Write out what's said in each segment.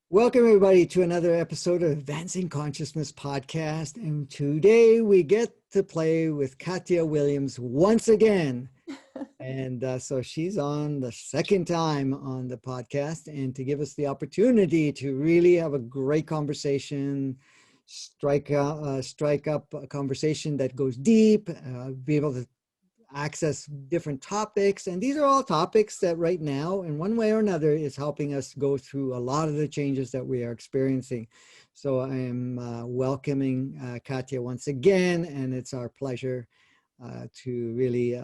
Welcome, everybody, to another episode of Advancing Consciousness Podcast. And today we get to play with Katya Wiliams once again. And so she's on the second time on the podcast, and to give us the opportunity to really have a great conversation, strike up a conversation that goes deep, be able to access different topics. And these are all topics that right now, in one way or another, is helping us go through a lot of the changes that we are experiencing. So I am welcoming Katya once again, and it's our pleasure to really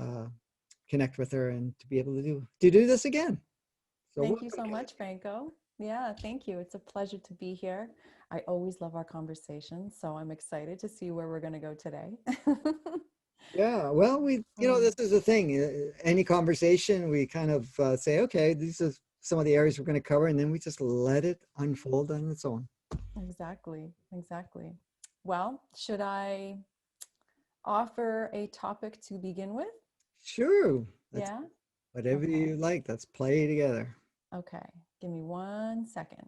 connect with her and to be able to do this again. So thank you so much, Franco. Yeah, thank you. It's a pleasure to be here. I always love our conversations, so I'm excited to see where we're going to go today. Yeah, well, this is the thing. Any conversation, we kind of say, okay, these are some of the areas we're going to cover, and then we just let it unfold on its own. Exactly. Well, should I offer a topic to begin with? Sure. Yeah. Whatever you like, let's play together. Okay, give me 1 second.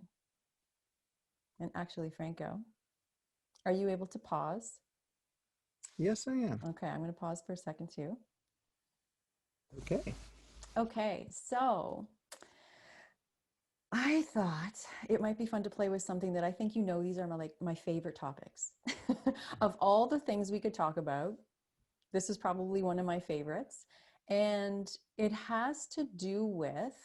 And actually, Franco, are you able to pause? Yes, I am. Okay, I'm going to pause for a second too. Okay, so I thought it might be fun to play with something that I think these are my favorite topics. Of all the things we could talk about, this is probably one of my favorites. And it has to do with,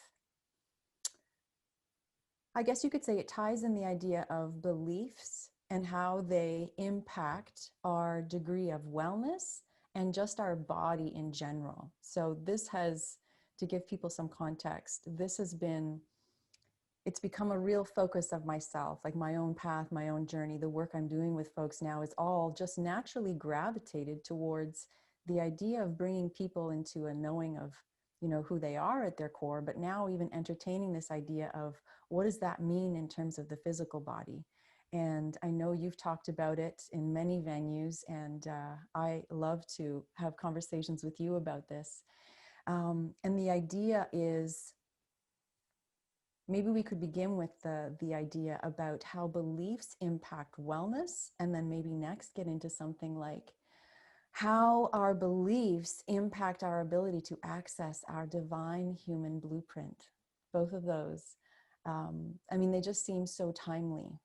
I guess you could say, it ties in the idea of beliefs and how they impact our degree of wellness and just our body in general. So this has, to give people some context, it's become a real focus of myself, like my own path, my own journey. The work I'm doing with folks now is all just naturally gravitated towards the idea of bringing people into a knowing of, who they are at their core, but now even entertaining this idea of what does that mean in terms of the physical body. And I know you've talked about it in many venues, and I love to have conversations with you about this. And the idea is, maybe we could begin with the idea about how beliefs impact wellness, and then maybe next get into something like how our beliefs impact our ability to access our divine human blueprint. Both of those, they just seem so timely,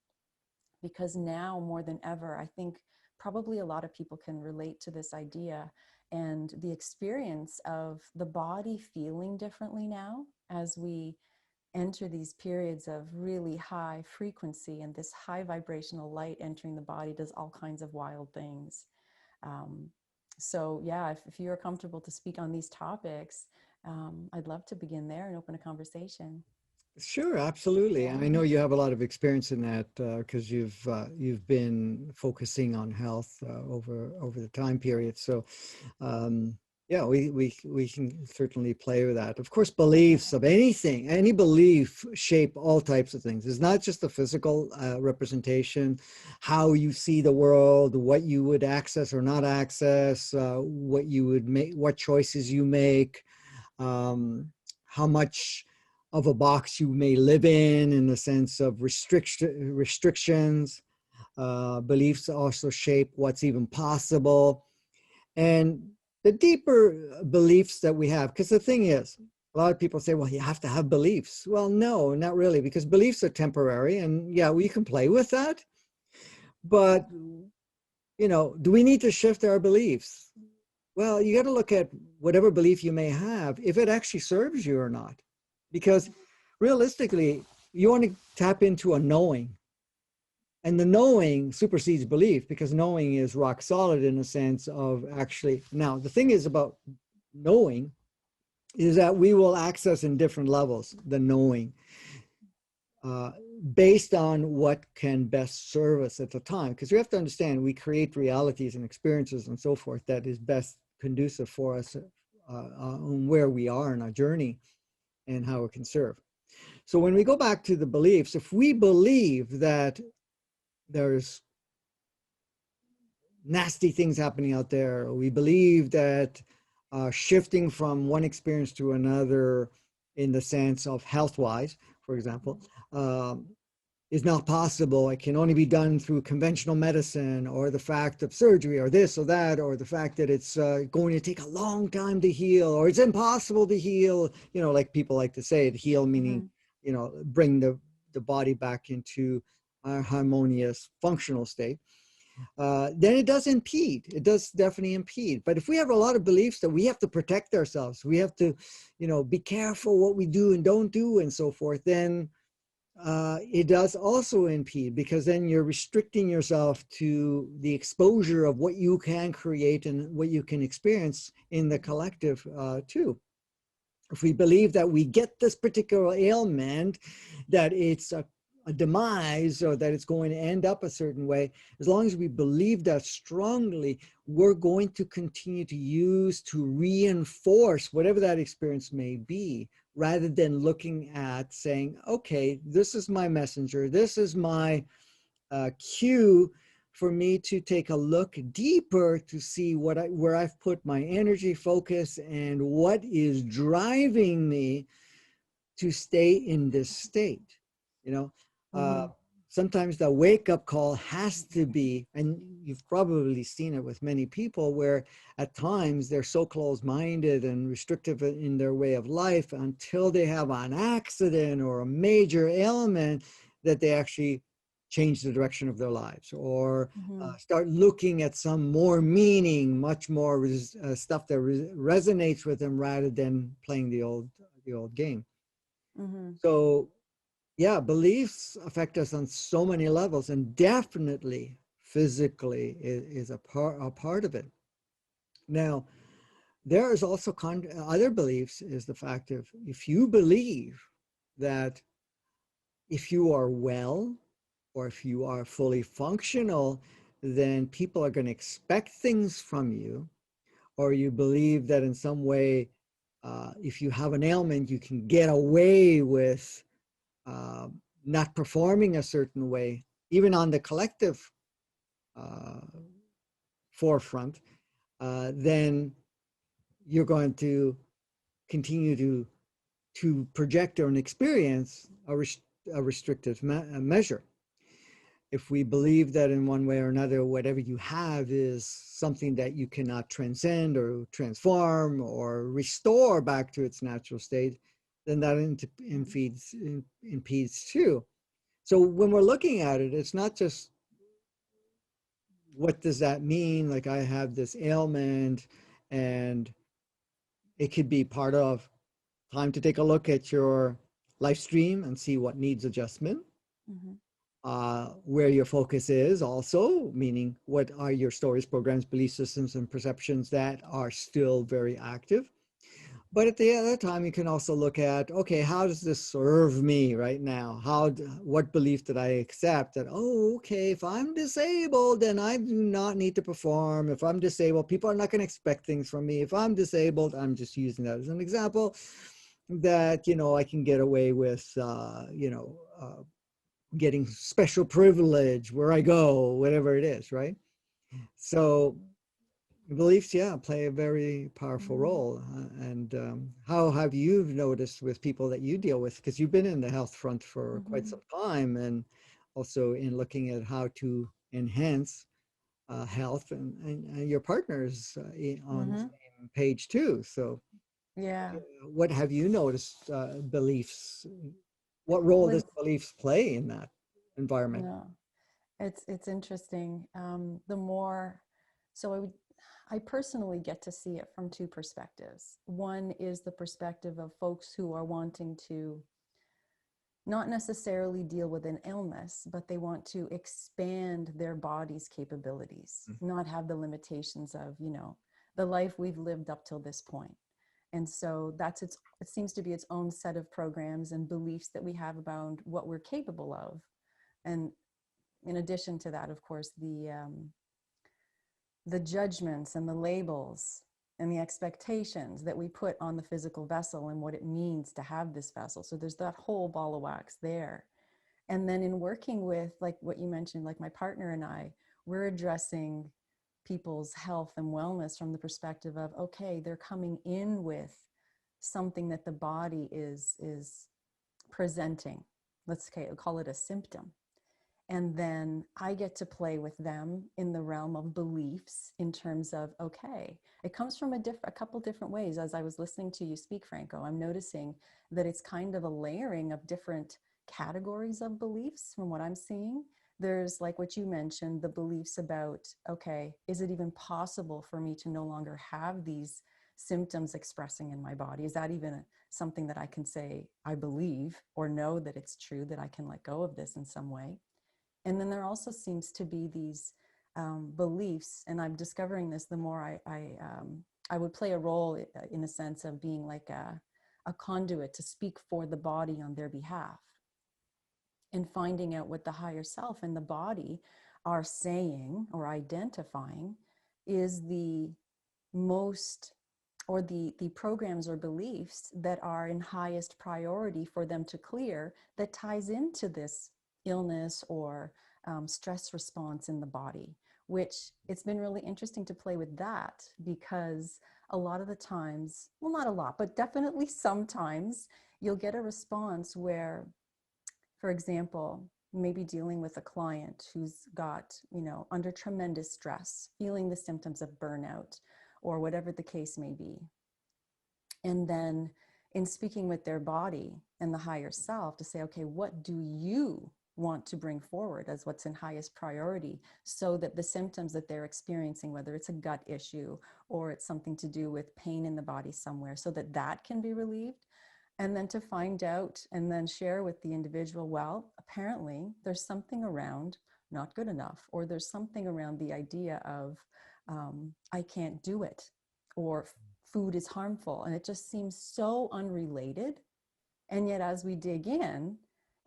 because now more than ever, I think probably a lot of people can relate to this idea and the experience of the body feeling differently now as we enter these periods of really high frequency, and this high vibrational light entering the body does all kinds of wild things. So yeah, if you're comfortable to speak on these topics, I'd love to begin there and open a conversation. Sure, absolutely. I know you have a lot of experience in that because you've been focusing on health over the time period. So yeah, we can certainly play with that. Of course, beliefs of anything, any belief shape all types of things. It's not just the physical representation, how you see the world, what you would access or not access, what you would make, what choices you make, how much of a box you may live in the sense of restrictions. Beliefs also shape what's even possible. And the deeper beliefs that we have, because the thing is, a lot of people say, well, you have to have beliefs. Well, no, not really, because beliefs are temporary. And yeah, we can play with that. But, do we need to shift our beliefs? Well, you got to look at whatever belief you may have, if it actually serves you or not. Because realistically, you want to tap into a knowing. And the knowing supersedes belief, because knowing is rock solid in a sense of actually. Now, the thing is about knowing is that we will access in different levels the knowing based on what can best serve us at the time. Because we have to understand, we create realities and experiences and so forth that is best conducive for us on where we are in our journey. and how it can serve. So when we go back to the beliefs, if we believe that there's nasty things happening out there, or we believe that shifting from one experience to another in the sense of health-wise, for example, um, is not possible. It can only be done through conventional medicine, or the fact of surgery, or this or that, or the fact that it's going to take a long time to heal, or it's impossible to heal. You know, like people like to say, it heal meaning, Mm-hmm. you know, bring the body back into a harmonious, functional state. Then it does impede. It does definitely impede. But if we have a lot of beliefs that we have to protect ourselves, we have to, you know, be careful what we do and don't do, and so forth, then it does also impede, because then you're restricting yourself to the exposure of what you can create and what you can experience in the collective too. If we believe that we get this particular ailment, that it's a demise, or that it's going to end up a certain way, as long as we believe that strongly, we're going to continue to use to reinforce whatever that experience may be, rather than looking at saying, okay, this is my messenger, this is my cue for me to take a look deeper to see where I've put my energy focus and what is driving me to stay in this state. You know, uh, Mm-hmm. sometimes the wake up call has to be, and you've probably seen it with many people, where at times they're so close minded and restrictive in their way of life until they have an accident or a major ailment that they actually change the direction of their lives, or Mm-hmm. start looking at some more meaning, much more stuff that resonates with them, rather than playing the old game. Mm-hmm. So yeah, beliefs affect us on so many levels, and definitely physically is a part of it. Now, there is also other beliefs, is the fact of, if you believe that if you are well, or if you are fully functional, then people are going to expect things from you, or you believe that in some way, if you have an ailment, you can get away with uh, not performing a certain way, even on the collective uh, forefront, then you're going to continue to project or an experience a restrictive measure. If we believe that in one way or another, whatever you have is something that you cannot transcend or transform or restore back to its natural state, then that impedes too. So when we're looking at it, it's not just what does that mean? Like, I have this ailment, and it could be part of time to take a look at your life stream and see what needs adjustment. Mm-hmm. Where your focus is also, meaning what are your stories, programs, belief systems, and perceptions that are still very active. But at the other time, you can also look at, okay, how does this serve me right now? What belief did I accept that, oh, okay, if I'm disabled, then I do not need to perform. If I'm disabled, people are not going to expect things from me. If I'm disabled, I'm just using that as an example, that, I can get away with, getting special privilege where I go, whatever it is, right? So beliefs, yeah, play a very powerful Mm-hmm. role. And how have you noticed with people that you deal with? Because you've been in the health front for quite Mm-hmm. some time, and also in looking at how to enhance health, and your partners on the Mm-hmm. same page too. So, Yeah. what have you noticed beliefs? What role does With beliefs play in that environment? no, it's interesting. The more, so I personally get to see it from two perspectives. One is the perspective of folks who are wanting to not necessarily deal with an illness, but they want to expand their body's capabilities, not have the limitations of, the life we've lived up till this point. And so it seems to be its own set of programs and beliefs that we have about what we're capable of. And in addition to that, of course, the judgments and the labels and the expectations that we put on the physical vessel and what it means to have this vessel. So there's that whole ball of wax there. And then in working with, like what you mentioned, like my partner and I, we're addressing people's health and wellness from the perspective of, okay, they're coming in with something that the body is presenting. Let's call it a symptom. And then I get to play with them in the realm of beliefs in terms of, okay, it comes from a couple different ways. As I was listening to you speak, Franco, I'm noticing that it's kind of a layering of different categories of beliefs from what I'm seeing. There's, like what you mentioned, the beliefs about, okay, is it even possible for me to no longer have these symptoms expressing in my body? Is that even something that I can say I believe, or know that it's true, that I can let go of this in some way? And then there also seems to be these beliefs, and I'm discovering this the more I would play a role in a sense of being like a conduit to speak for the body on their behalf, and finding out what the higher self and the body are saying or identifying is the most, or the programs or beliefs that are in highest priority for them to clear, that ties into this illness or stress response in the body, which it's been really interesting to play with that, because a lot of the times, well, not a lot, but definitely sometimes, you'll get a response where, for example, maybe dealing with a client who's got, under tremendous stress, feeling the symptoms of burnout or whatever the case may be. And then in speaking with their body and the higher self to say, okay, what do you want to bring forward as what's in highest priority, so that the symptoms that they're experiencing, whether it's a gut issue or it's something to do with pain in the body somewhere, so that that can be relieved. And then to find out and then share with the individual, well, apparently there's something around not good enough, or there's something around the idea of I can't do it, or food is harmful. And it just seems so unrelated. And yet, as we dig in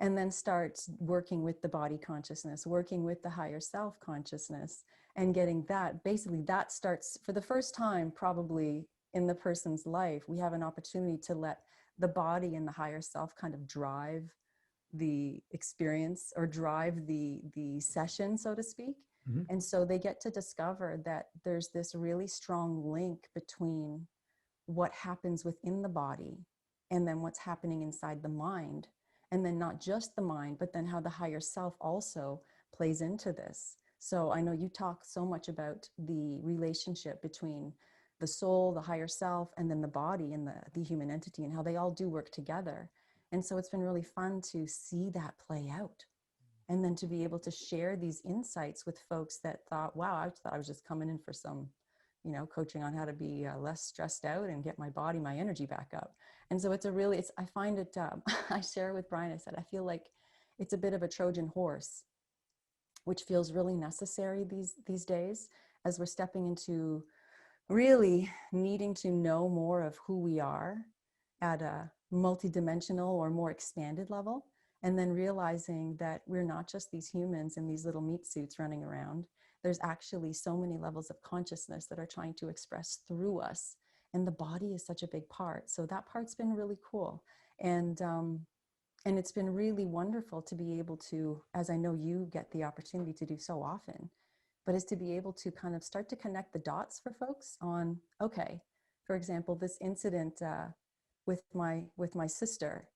and then start working with the body consciousness, working with the higher self consciousness, and getting that, basically that starts for the first time probably in the person's life, we have an opportunity to let the body and the higher self kind of drive the experience, or drive the session, so to speak. Mhm. And so they get to discover that there's this really strong link between what happens within the body and then what's happening inside the mind. And then not just the mind, but then how the higher self also plays into this. So I know you talk so much about the relationship between the soul, the higher self, and then the body and the human entity, and how they all do work together. And so it's been really fun to see that play out. And then to be able to share these insights with folks that thought, wow, I thought I was just coming in for some, coaching on how to be less stressed out and get my body, my energy back up. And so I find it, I share with Brian, I said, I feel like it's a bit of a Trojan horse, which feels really necessary these days, as we're stepping into really needing to know more of who we are at a multidimensional or more expanded level. And then realizing that we're not just these humans in these little meat suits running around. There's actually so many levels of consciousness that are trying to express through us. And the body is such a big part. So that part's been really cool. And it's been really wonderful to be able to, as I know you get the opportunity to do so often, but is to be able to kind of start to connect the dots for folks on, okay, for example, this incident with my sister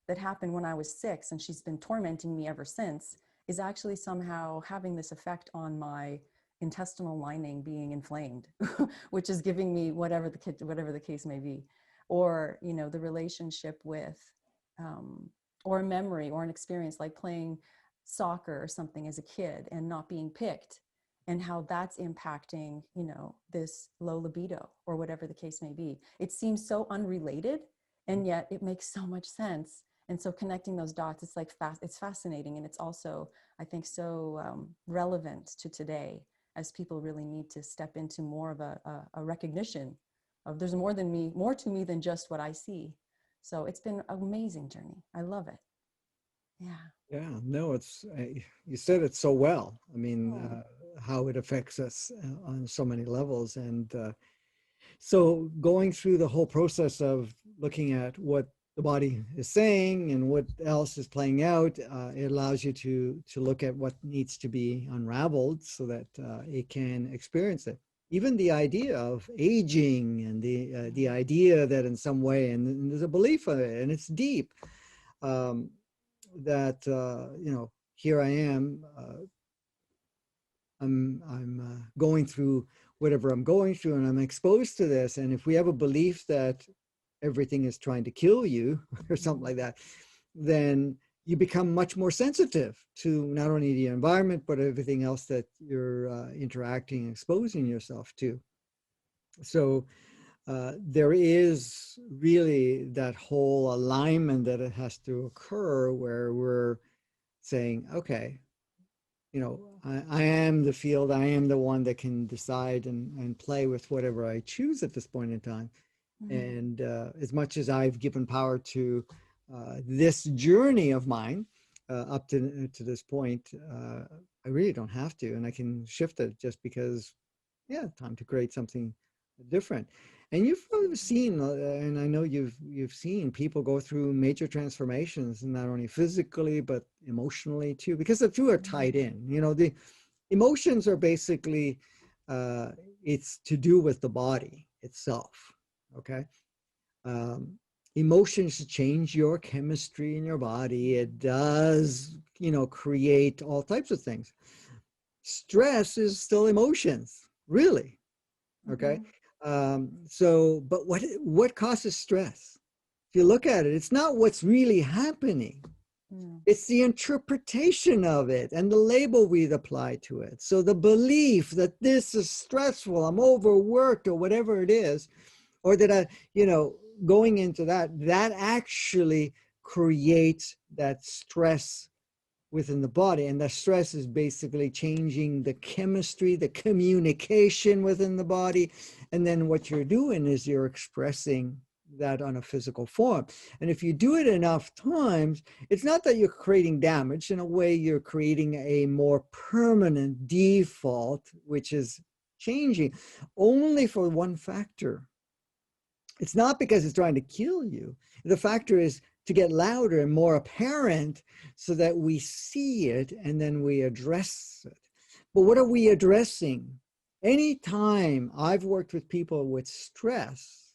that happened when I was 6, and she's been tormenting me ever since, is actually somehow having this effect on my intestinal lining being inflamed, which is giving me whatever the case may be, or the relationship with, or a memory or an experience like playing soccer or something as a kid and not being picked, and how that's impacting, this low libido or whatever the case may be. It seems so unrelated, and yet it makes so much sense. And so connecting those dots, it's like it's fascinating. And it's also, I think, so relevant to today, as people really need to step into more of a recognition of there's more to me than just what I see. So it's been an amazing journey. I love it. Yeah. Yeah, no, you said it so well. I mean, Oh, how it affects us on so many levels. And So going through the whole process of looking at what the body is saying and what else is playing out, it allows you to look at what needs to be unraveled so that it can experience it. Even the idea of aging and the idea that in some way, and there's a belief of it, and it's deep, um, that here I am. I'm going through whatever I'm going through, and I'm exposed to this. And if we have a belief that everything is trying to kill you or something like that, then you become much more sensitive to not only the environment but everything else that you're interacting, exposing yourself to. So there is really that whole alignment that it has to occur where we're saying, okay, I am the field. I am the one that can decide and play with whatever I choose at this point in time. And as much as I've given power to this journey of mine up to this point, I really don't have to, and I can shift it just because, yeah, time to create something different. And you've probably seen, and I know you've seen people go through major transformations, not only physically but emotionally too, because the two are tied in. The emotions are basically it's to do with the body itself. Okay, emotions change your chemistry in your body. It does, create all types of things. Stress is still emotions, really. Okay. But what causes stress? If you look at it, it's not what's really happening. It's the interpretation of it and the label we apply to it. So the belief that this is stressful, I'm overworked or whatever it is, or that going into that actually creates that stress within the body. And the stress is basically changing the chemistry, the communication within the body. And then what you're doing is you're expressing that on a physical form. And if you do it enough times, it's not that you're creating damage. In a way, you're creating a more permanent default, which is changing only for one factor. It's not because it's trying to kill you. The factor is to get louder and more apparent so that we see it and then we address it. But what are we addressing? Anytime I've worked with people with stress,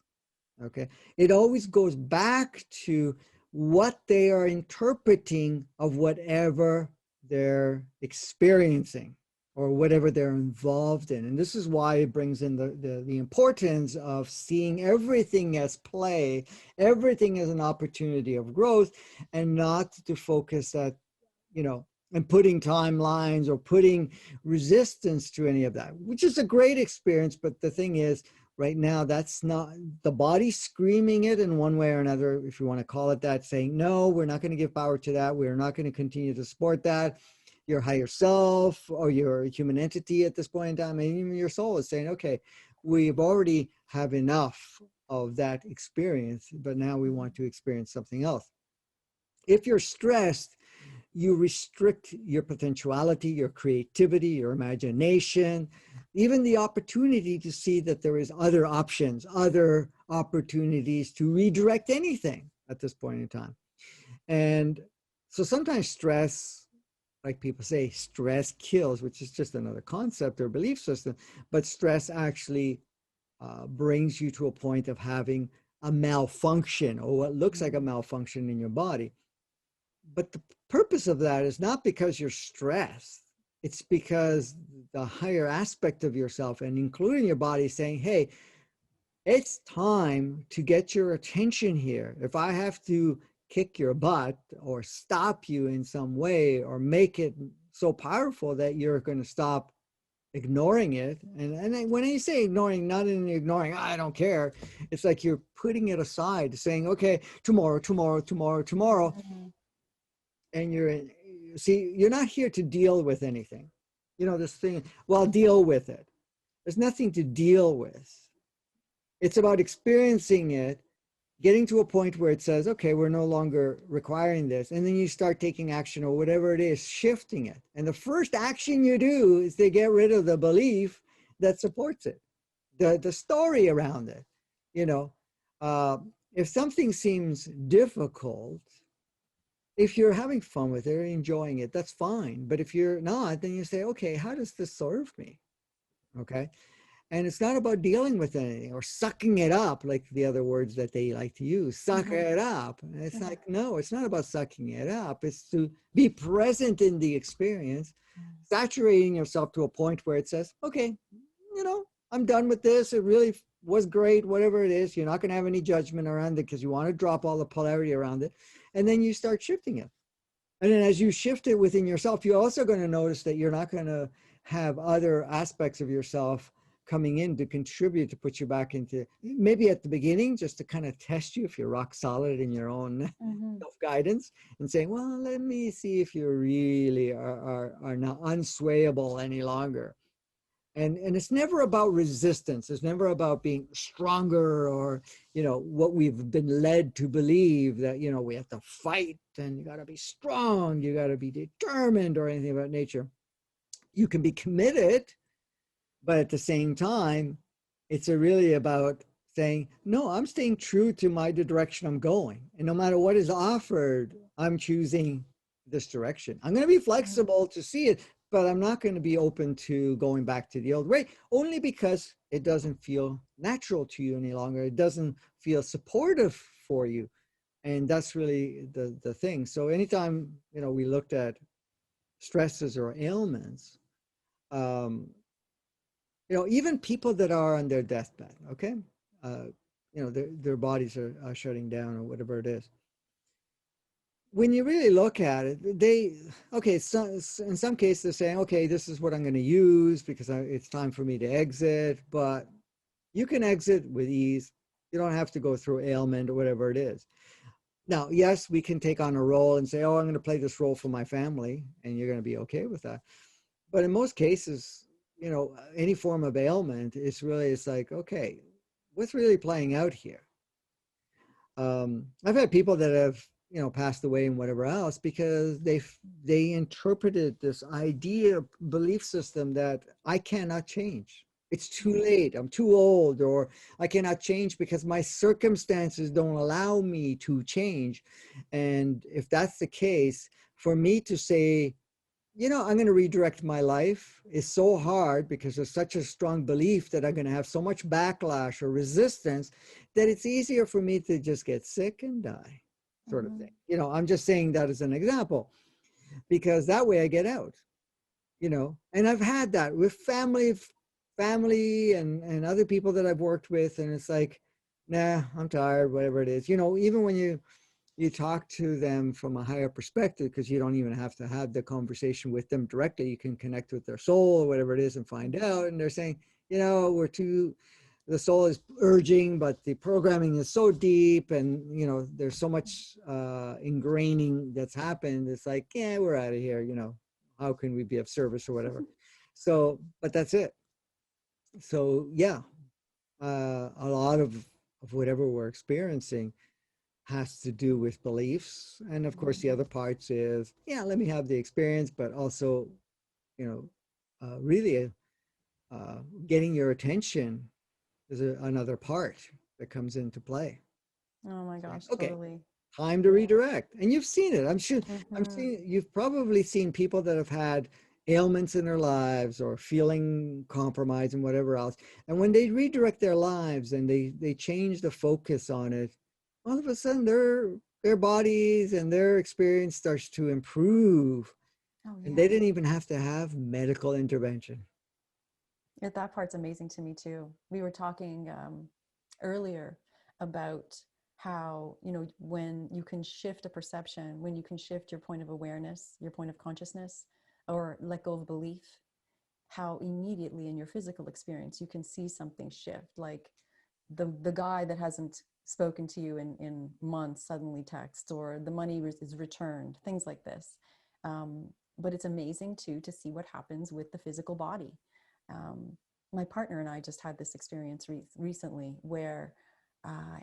okay, it always goes back to what they are interpreting of whatever they're experiencing or whatever they're involved in. And this is why it brings in the importance of seeing everything as play, everything as an opportunity of growth, and not to focus at, and putting timelines or putting resistance to any of that, which is a great experience. But the thing is, right now, that's not the body screaming it in one way or another, if you want to call it that, saying, no, we're not going to give power to that. We're not going to continue to support that. Your higher self or your human entity at this point in time, and even your soul is saying, okay, we've already have enough of that experience, but now we want to experience something else. If you're stressed, you restrict your potentiality, your creativity, your imagination, even the opportunity to see that there is other options, other opportunities to redirect anything at this point in time. And so sometimes stress, like people say, stress kills, which is just another concept or belief system, but stress actually brings you to a point of having a malfunction or what looks like a malfunction in your body. But the purpose of that is not because you're stressed. It's because the higher aspect of yourself, and including your body, is saying, hey, it's time to get your attention here. If I have to kick your butt or stop you in some way or make it so powerful that you're going to stop ignoring it. And when I say ignoring, not in ignoring, I don't care. It's like you're putting it aside, saying, okay, tomorrow. And you're not here to deal with anything. This thing, well, deal with it. There's nothing to deal with. It's about experiencing it, getting to a point where it says, okay, we're no longer requiring this. And then you start taking action or whatever it is, shifting it. And the first action you do is to get rid of the belief that supports it. the story around it. You know, uh, if something seems difficult, if you're having fun with it or enjoying it, that's fine. But if you're not, then you say, okay, how does this serve me? Okay. And it's not about dealing with anything or sucking it up, like the other words that they like to use, suck Mm-hmm. it up. And it's Mm-hmm. like, no, it's not about sucking it up. It's to be present in the experience, saturating yourself to a point where it says, okay, you know, I'm done with this. It really was great, whatever it is. You're not going to have any judgment around it because you want to drop all the polarity around it. And then you start shifting it. And then as you shift it within yourself, you're also going to notice that you're not going to have other aspects of yourself coming in to contribute to put you back into, maybe at the beginning, just to kind of test you if you're rock solid in your own Mm-hmm. self-guidance, and saying, well, let me see if you really are not unswayable any longer. And it's never about resistance. It's never about being stronger, or what we've been led to believe, that we have to fight and you got to be strong, you got to be determined, or anything about nature. You can be committed, but at the same time, it's really about saying, no, I'm staying true to the direction I'm going, and no matter what is offered, I'm choosing this direction. I'm going to be flexible to see it, but I'm not going to be open to going back to the old way, only because it doesn't feel natural to you any longer. It doesn't feel supportive for you. And that's really the thing. So anytime, we looked at stresses or ailments, um, even people that are on their deathbed, okay, uh, their bodies are shutting down or whatever it is. When you really look at it, okay, so in some cases they're saying, okay, this is what I'm going to use because it's time for me to exit. But you can exit with ease. You don't have to go through ailment or whatever it is. Now, yes, we can take on a role and say, oh, I'm going to play this role for my family, and you're going to be okay with that. But in most cases, any form of ailment is really, it's like, okay, what's really playing out here? I've had people that have, passed away and whatever else because they interpreted this idea, belief system that I cannot change. It's too late. I'm too old, or I cannot change because my circumstances don't allow me to change. And if that's the case, for me to say, I'm going to redirect my life is so hard because there's such a strong belief that I'm going to have so much backlash or resistance that it's easier for me to just get sick and die, sort of Mm-hmm. thing. I'm just saying that as an example, because that way I get out, and I've had that with family and other people that I've worked with. And it's like, nah, I'm tired, whatever it is, even when you talk to them from a higher perspective, because you don't even have to have the conversation with them directly. You can connect with their soul or whatever it is and find out. And they're saying, the soul is urging, but the programming is so deep, and there's so much ingraining that's happened. It's like, yeah, we're out of here. How can we be of service or whatever? So, but that's it. So yeah, a lot of whatever we're experiencing has to do with beliefs. And of course, the other parts is, yeah, let me have the experience, but also, you know, really getting your attention is another part that comes into play. Oh my It's like, gosh, okay, totally. time to Yeah. redirect. And you've seen it. Mm-hmm. You've probably seen people that have had ailments in their lives or feeling compromised and whatever else. And when they redirect their lives and they change the focus on it, all of a sudden their bodies and their experience starts to improve. Oh And they yeah. didn't even have to have medical intervention. That part's amazing to me too. We were talking earlier about how, when you can shift a perception, when you can shift your point of awareness, your point of consciousness, or let go of belief, how immediately in your physical experience you can see something shift. Like the guy that hasn't spoken to you in months suddenly texts, or the money is returned, things like this. Um, but it's amazing too to see what happens with the physical body. Um, my partner and I just had this experience recently where uh,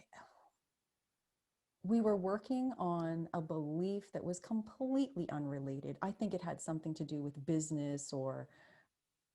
we were working on a belief that was completely unrelated. I think it had something to do with business or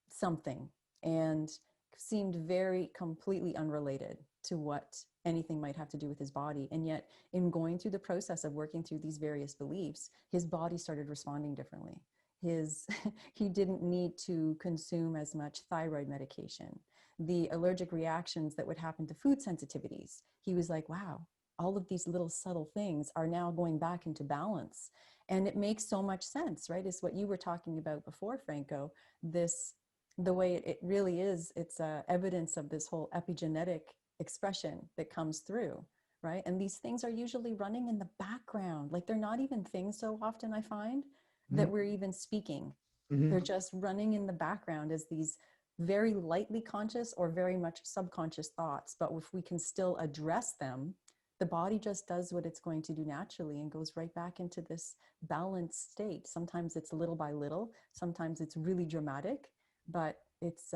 something. And seemed very completely unrelated to what anything might have to do with his body. And yet, in going through the process of working through these various beliefs, his body started responding differently. His he didn't need to consume as much thyroid medication. The allergic reactions that would happen to food sensitivities, he was like, wow, all of these little subtle things are now going back into balance. And it makes so much sense, right? It's what you were talking about before, Franco. This, the way it really is, it's evidence of this whole epigenetic expression that comes through, right? And these things are usually running in the background. Like they're not even things so often, I find, that we're even speaking. Mm-hmm. They're just running in the background as these very lightly conscious or very much subconscious thoughts. But if we can still address them, the body just does what it's going to do naturally and goes right back into this balanced state. Sometimes it's little by little, sometimes it's really dramatic, but it's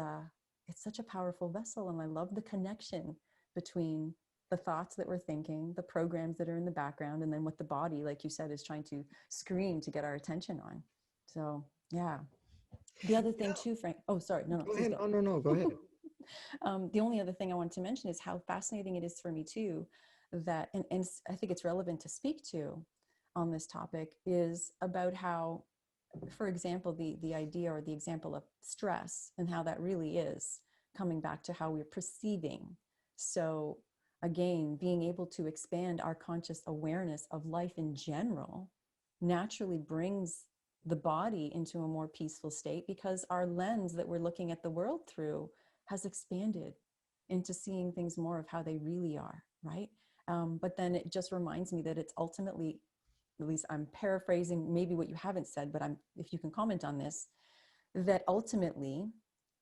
such a powerful vessel. And I love the connection between the thoughts that we're thinking, the programs that are in the background, and then what the body, like you said, is trying to scream to get our attention on. So yeah. The other thing too, Frank, oh, sorry, no, Go please ahead. go. No, no, no, go ahead. The only other thing I wanted to mention is how fascinating it is for me too, that, and I think it's relevant to speak to on this topic, is about how, for example, the idea or the example of stress and how that really is coming back to how we're perceiving. So again, being able to expand our conscious awareness of life in general naturally brings the body into a more peaceful state, because our lens that we're looking at the world through has expanded into seeing things more of how they really are, right? But then it just reminds me that it's ultimately, at least I'm paraphrasing maybe what you haven't said, but if you can comment on this, that ultimately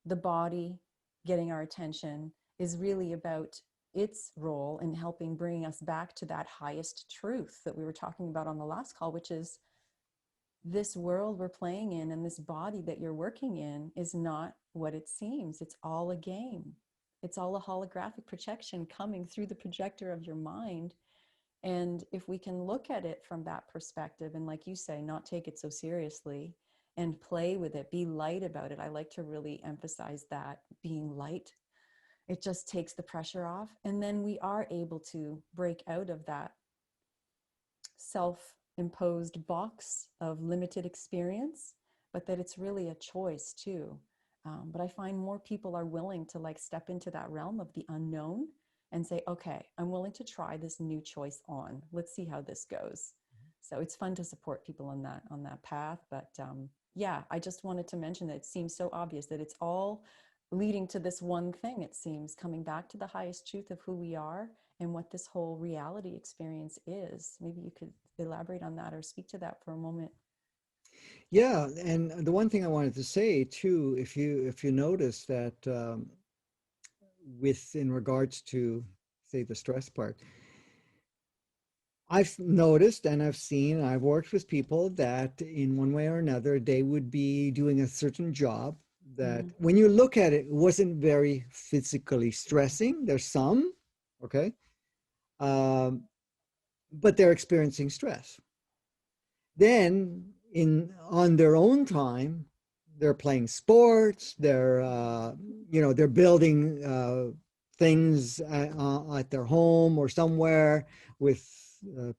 the body getting our attention is really about its role in helping bring us back to that highest truth that we were talking about on the last call, which is this world we're playing in and this body that you're working in is not what it seems. It's all a game. It's all a holographic projection coming through the projector of your mind. And if we can look at it from that perspective, and like you say, not take it so seriously and play with it, be light about it. I like to really emphasize that, being light. It just takes the pressure off. And then we are able to break out of that self-imposed box of limited experience, but that it's really a choice too. But I find more people are willing to like step into that realm of the unknown and say, okay, I'm willing to try this new choice on. Let's see how this goes. So it's fun to support people on that path. But yeah, I just wanted to mention that it seems so obvious that it's all leading to this one thing. It seems coming back to the highest truth of who we are and what this whole reality experience is. Maybe you could elaborate on that or speak to that for a moment. Yeah, and the one thing I wanted to say too, if you notice that with in regards to say the stress part, I've noticed and I've seen, I've worked with people that in one way or another, they would be doing a certain job that Mm, when you look at it, wasn't very physically stressing. There's some, okay, um, but they're experiencing stress. Then in on their own time, they're playing sports, they're building things at their home or somewhere with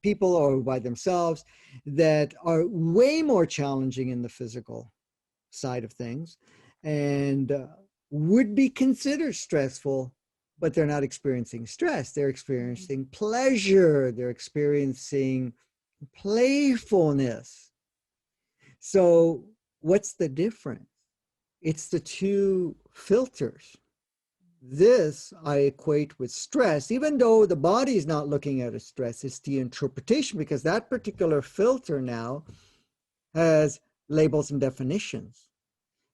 people or by themselves that are way more challenging in the physical side of things and would be considered stressful, but they're not experiencing stress. They're mm, experiencing pleasure, they're experiencing playfulness. So, what's the difference? It's the two filters. This I equate with stress, even though the body is not looking at a stress, it's the interpretation, because that particular filter now has labels and definitions.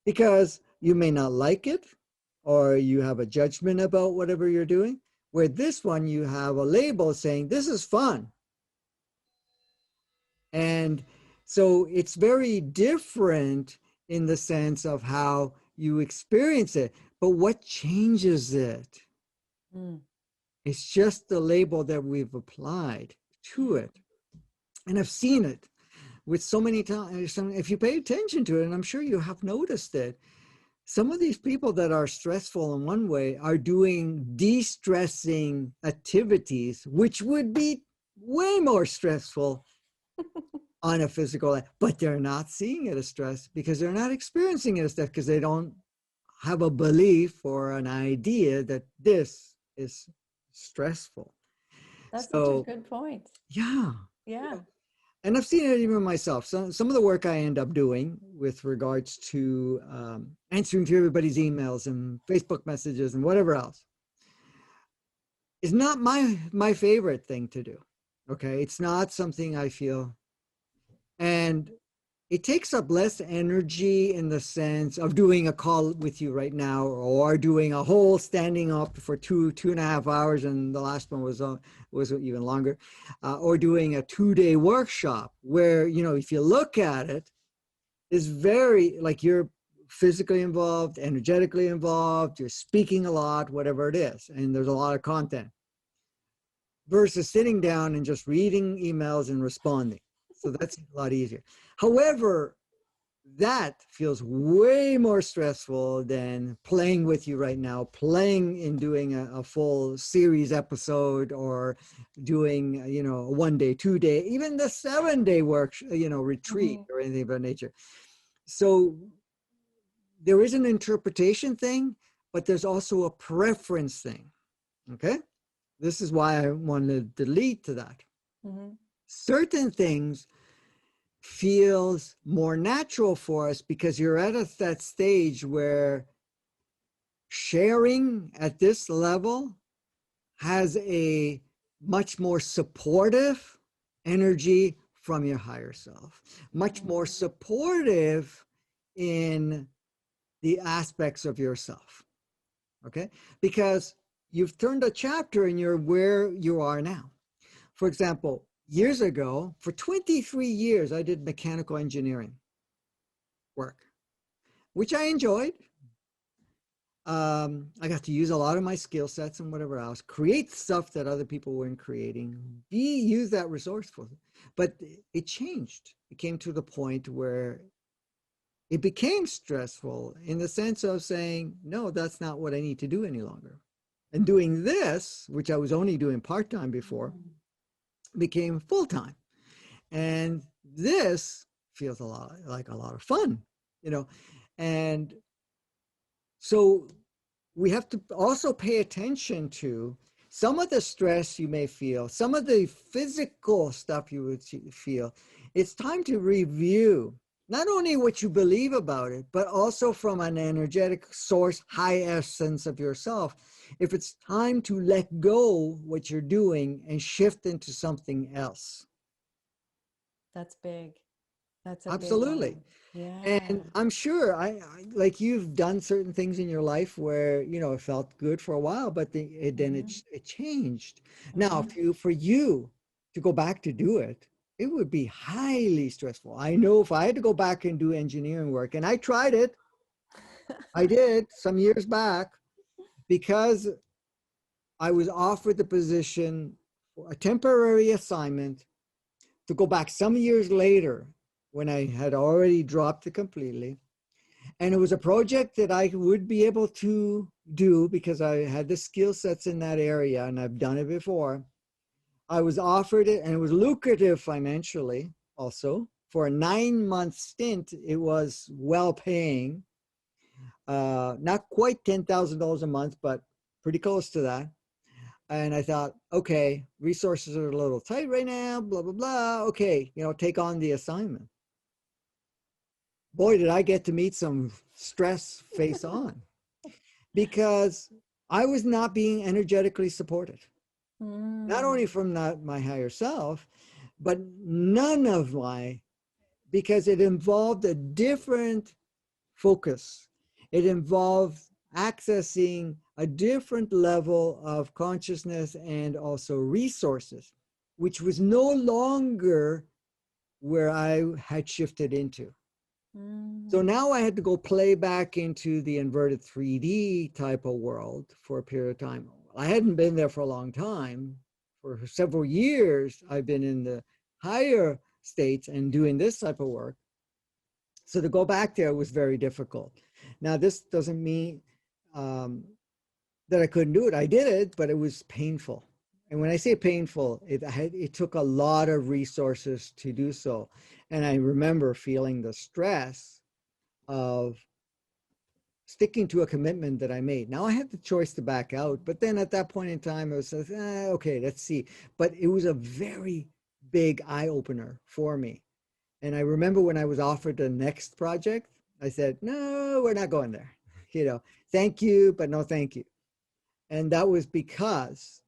Because you may not like it, or you have a judgment about whatever you're doing. Where this one, you have a label saying, this is fun. And so it's very different in the sense of how you experience it. But what changes it? mm, It's just the label that we've applied to yeah. it. And I've seen it with so many times. If you pay attention to it, and I'm sure you have noticed it, some of these people that are stressful in one way are doing de-stressing activities, which would be way more stressful on a physical level, but they're not seeing it as stress because they're not experiencing it as stress because they don't have a belief or an idea that this is stressful. That's such a So, good point. yeah. Yeah. And I've seen it even myself. Some of the work I end up doing with regards to answering to everybody's emails and Facebook messages and whatever else is not my favorite thing to do. Okay, it's not something I feel, and it takes up less energy in the sense of doing a call with you right now, or doing a whole standing up for 2.5 hours, and the last one was even longer, or doing a 2-day workshop where, you know, if you look at it, is very like you're physically involved, energetically involved, you're speaking a lot, whatever it is, and there's a lot of content versus sitting down and just reading emails and responding. So that's a lot easier. However, that feels way more stressful than playing with you right now, playing and doing a full series episode, or doing, you know, a 1-day, 2-day, even the 7-day work, you know, retreat or anything of that nature. So there is an interpretation thing, but there's also a preference thing. Okay. This is why I wanted to lead to that. Certain things feels more natural for us because you're at that stage where sharing at this level has a much more supportive energy from your higher self, much more supportive in the aspects of yourself. Okay, because you've turned a chapter and you're where you are now. For example, years ago, for 23 years, I did mechanical engineering work, which I enjoyed. I got to use a lot of my skill sets and whatever else, create stuff that other people weren't creating, use that resourcefully. But it changed. It came to the point where it became stressful in the sense of saying, no, that's not what I need to do any longer. And doing this, which I was only doing part-time before, became full-time. And this feels a lot like a lot of fun, you know. And so we have to also pay attention to some of the stress you may feel, some of the physical stuff you would feel. It's time to review not only what you believe about it, but also from an energetic source, high essence of yourself. If it's time to let go what you're doing and shift into something else. That's big. That's a big Absolutely. one. Yeah. And I'm sure I like you've done certain things in your life where, you know, it felt good for a while, but then it changed. Now, for you to go back to do it, it would be highly stressful. I know if I had to go back and do engineering work, and I tried it, I did some years back, because I was offered the position for a temporary assignment to go back some years later when I had already dropped it completely. And it was a project that I would be able to do because I had the skill sets in that area and I've done it before. I was offered it, and it was lucrative financially also. For a 9-month stint, it was well paying. Not quite $10,000 a month, but pretty close to that. And I thought, okay, resources are a little tight right now, blah, blah, blah. Okay, you know, take on the assignment. Boy, did I get to meet some stress face on, because I was not being energetically supported. Not only from my higher self, but none of because it involved a different focus. It involved accessing a different level of consciousness and also resources, which was no longer where I had shifted into. So now I had to go play back into the inverted 3D type of world for a period of time. I hadn't been there for a long time. For several years, I've been in the higher states and doing this type of work. So to go back there was very difficult. Now, this doesn't mean um, that I couldn't do it. I did it, but it was painful. And when I say painful, it took a lot of resources to do so. And I remember feeling the stress of sticking to a commitment that I made. Now I had the choice to back out, but then at that point in time, it was okay, let's see. But it was a very big eye opener for me. And I remember when I was offered the next project, I said, no, we're not going there. You know, thank you, but no thank you. And that was because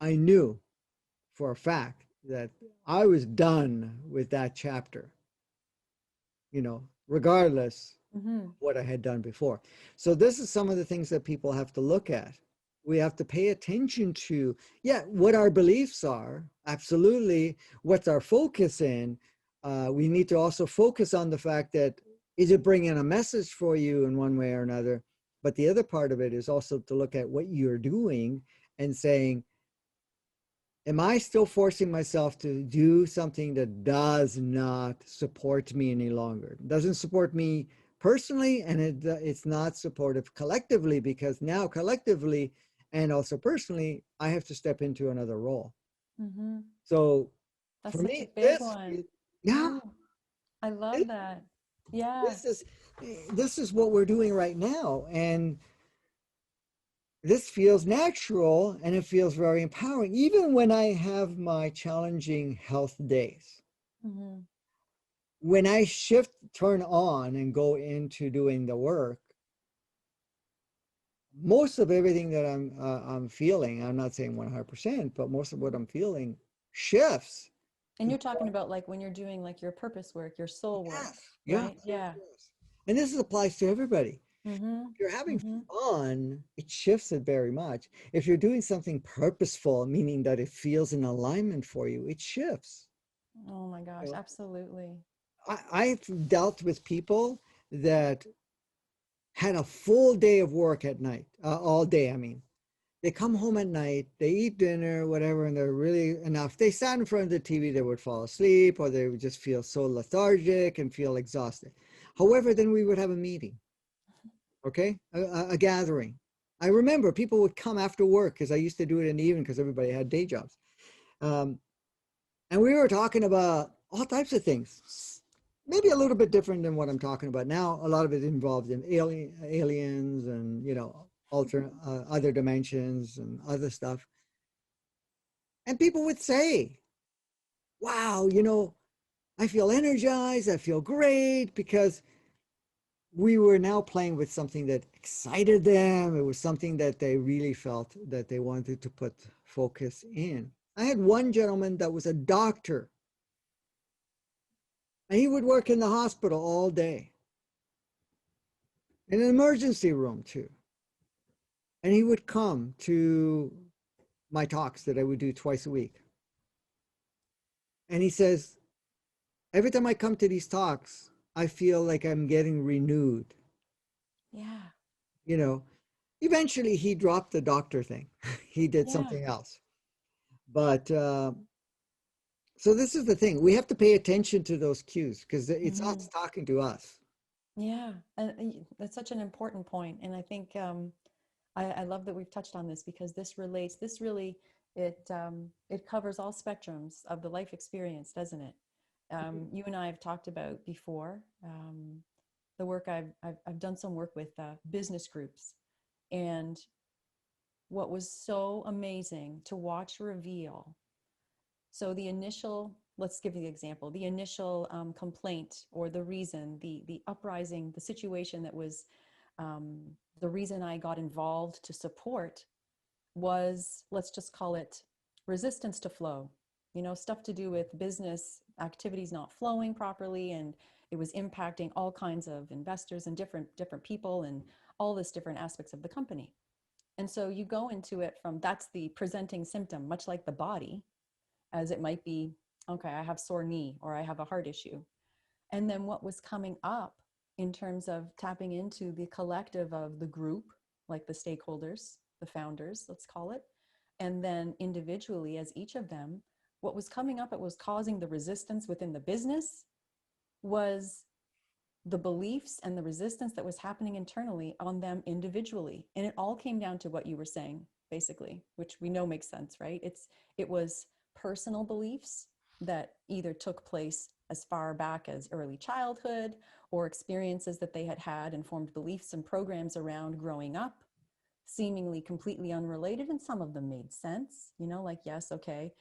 I knew for a fact that I was done with that chapter, regardless Mm-hmm. of what I had done before. So this is some of the things that people have to look at. We have to pay attention to, yeah, what our beliefs are, absolutely, what's our focus in. We need to also focus on the fact that, is it bringing a message for you in one way or another? But the other part of it is also to look at what you're doing and saying, am I still forcing myself to do something that does not support me any longer? It doesn't support me personally, and it's not supportive collectively, because now collectively and also personally, I have to step into another role. Mm-hmm. So That's for such a me, big one. yeah, Mm, I it, love that. Yeah. this is this is what we're doing right now, and this feels natural and it feels very empowering, even when I have my challenging health days. Mm-hmm. When I turn on and go into doing the work, most of everything that I'm feeling, I'm not saying 100%, but most of what I'm feeling shifts. And you're talking about like when you're doing like your purpose work, your soul work, Yes, yes, right? yes, Yeah. yes. And this applies to everybody. Mm-hmm. If you're having Mm-hmm. fun, it shifts it very much. If you're doing something purposeful, meaning that it feels in alignment for you, it shifts. Oh my You gosh, know, absolutely. I've dealt with people that had a full day of work at night, all day. I mean, they come home at night, they eat dinner, whatever, and they're really enough. They sat in front of the TV, they would fall asleep, or they would just feel so lethargic and feel exhausted. However, then we would have a meeting, okay, a gathering. I remember people would come after work, because I used to do it in the evening because everybody had day jobs. Um, and we were talking about all types of things, maybe a little bit different than what I'm talking about now. A lot of it involved in aliens and other dimensions and other stuff. And people would say, "Wow, I feel energized. I feel great," because we were now playing with something that excited them. It was something that they really felt that they wanted to put focus in. I had one gentleman that was a doctor, and he would work in the hospital all day, in an emergency room too. And he would come to my talks that I would do twice a week. And he says, every time I come to these talks, I feel like I'm getting renewed. Yeah. You know, eventually he dropped the doctor thing. He did Yeah. something else. But so this is the thing. We have to pay attention to those cues, because it's Mm-hmm. us talking to us. Yeah. And that's such an important point. And I think I love that we've touched on this because this really, it covers all spectrums of the life experience, doesn't it? You and I have talked about before the work I've done some work with business groups. And what was so amazing to watch reveal. So the initial, let's give you the example, the initial complaint or the reason, the uprising, the situation that was um, the reason I got involved to support was, let's just call it resistance to flow. Stuff to do with business activities not flowing properly, and it was impacting all kinds of investors and different people and all this different aspects of the company. And so you go into it from that's the presenting symptom, much like the body, as it might be, okay, I have sore knee or I have a heart issue. And then what was coming up in terms of tapping into the collective of the group, like the stakeholders, the founders, let's call it, and then individually as each of them, what was coming up, it was causing the resistance within the business was the beliefs and the resistance that was happening internally on them individually. And it all came down to what you were saying, basically, which we know makes sense, right? It was personal beliefs that either took place as far back as early childhood, or experiences that they had had and formed beliefs and programs around growing up, seemingly completely unrelated, and some of them made sense, like, yes, okay,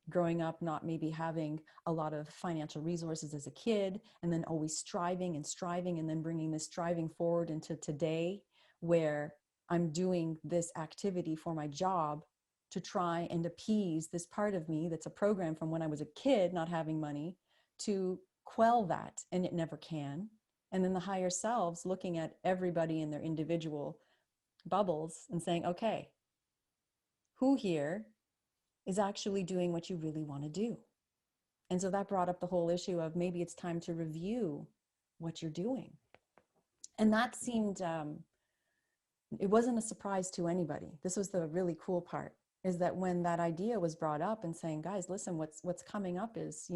growing up not maybe having a lot of financial resources as a kid, and then always striving and striving, and then bringing this striving forward into today, where I'm doing this activity for my job to try and appease this part of me that's a program from when I was a kid, not having money, to quell that, and it never can. And then the higher selves looking at everybody in their individual bubbles and saying, okay, who here is actually doing what you really want to do? And so that brought up the whole issue of maybe it's time to review what you're doing. And that seemed, it wasn't a surprise to anybody. This was the really cool part, is that when that idea was brought up and saying, guys, listen, what's coming up is,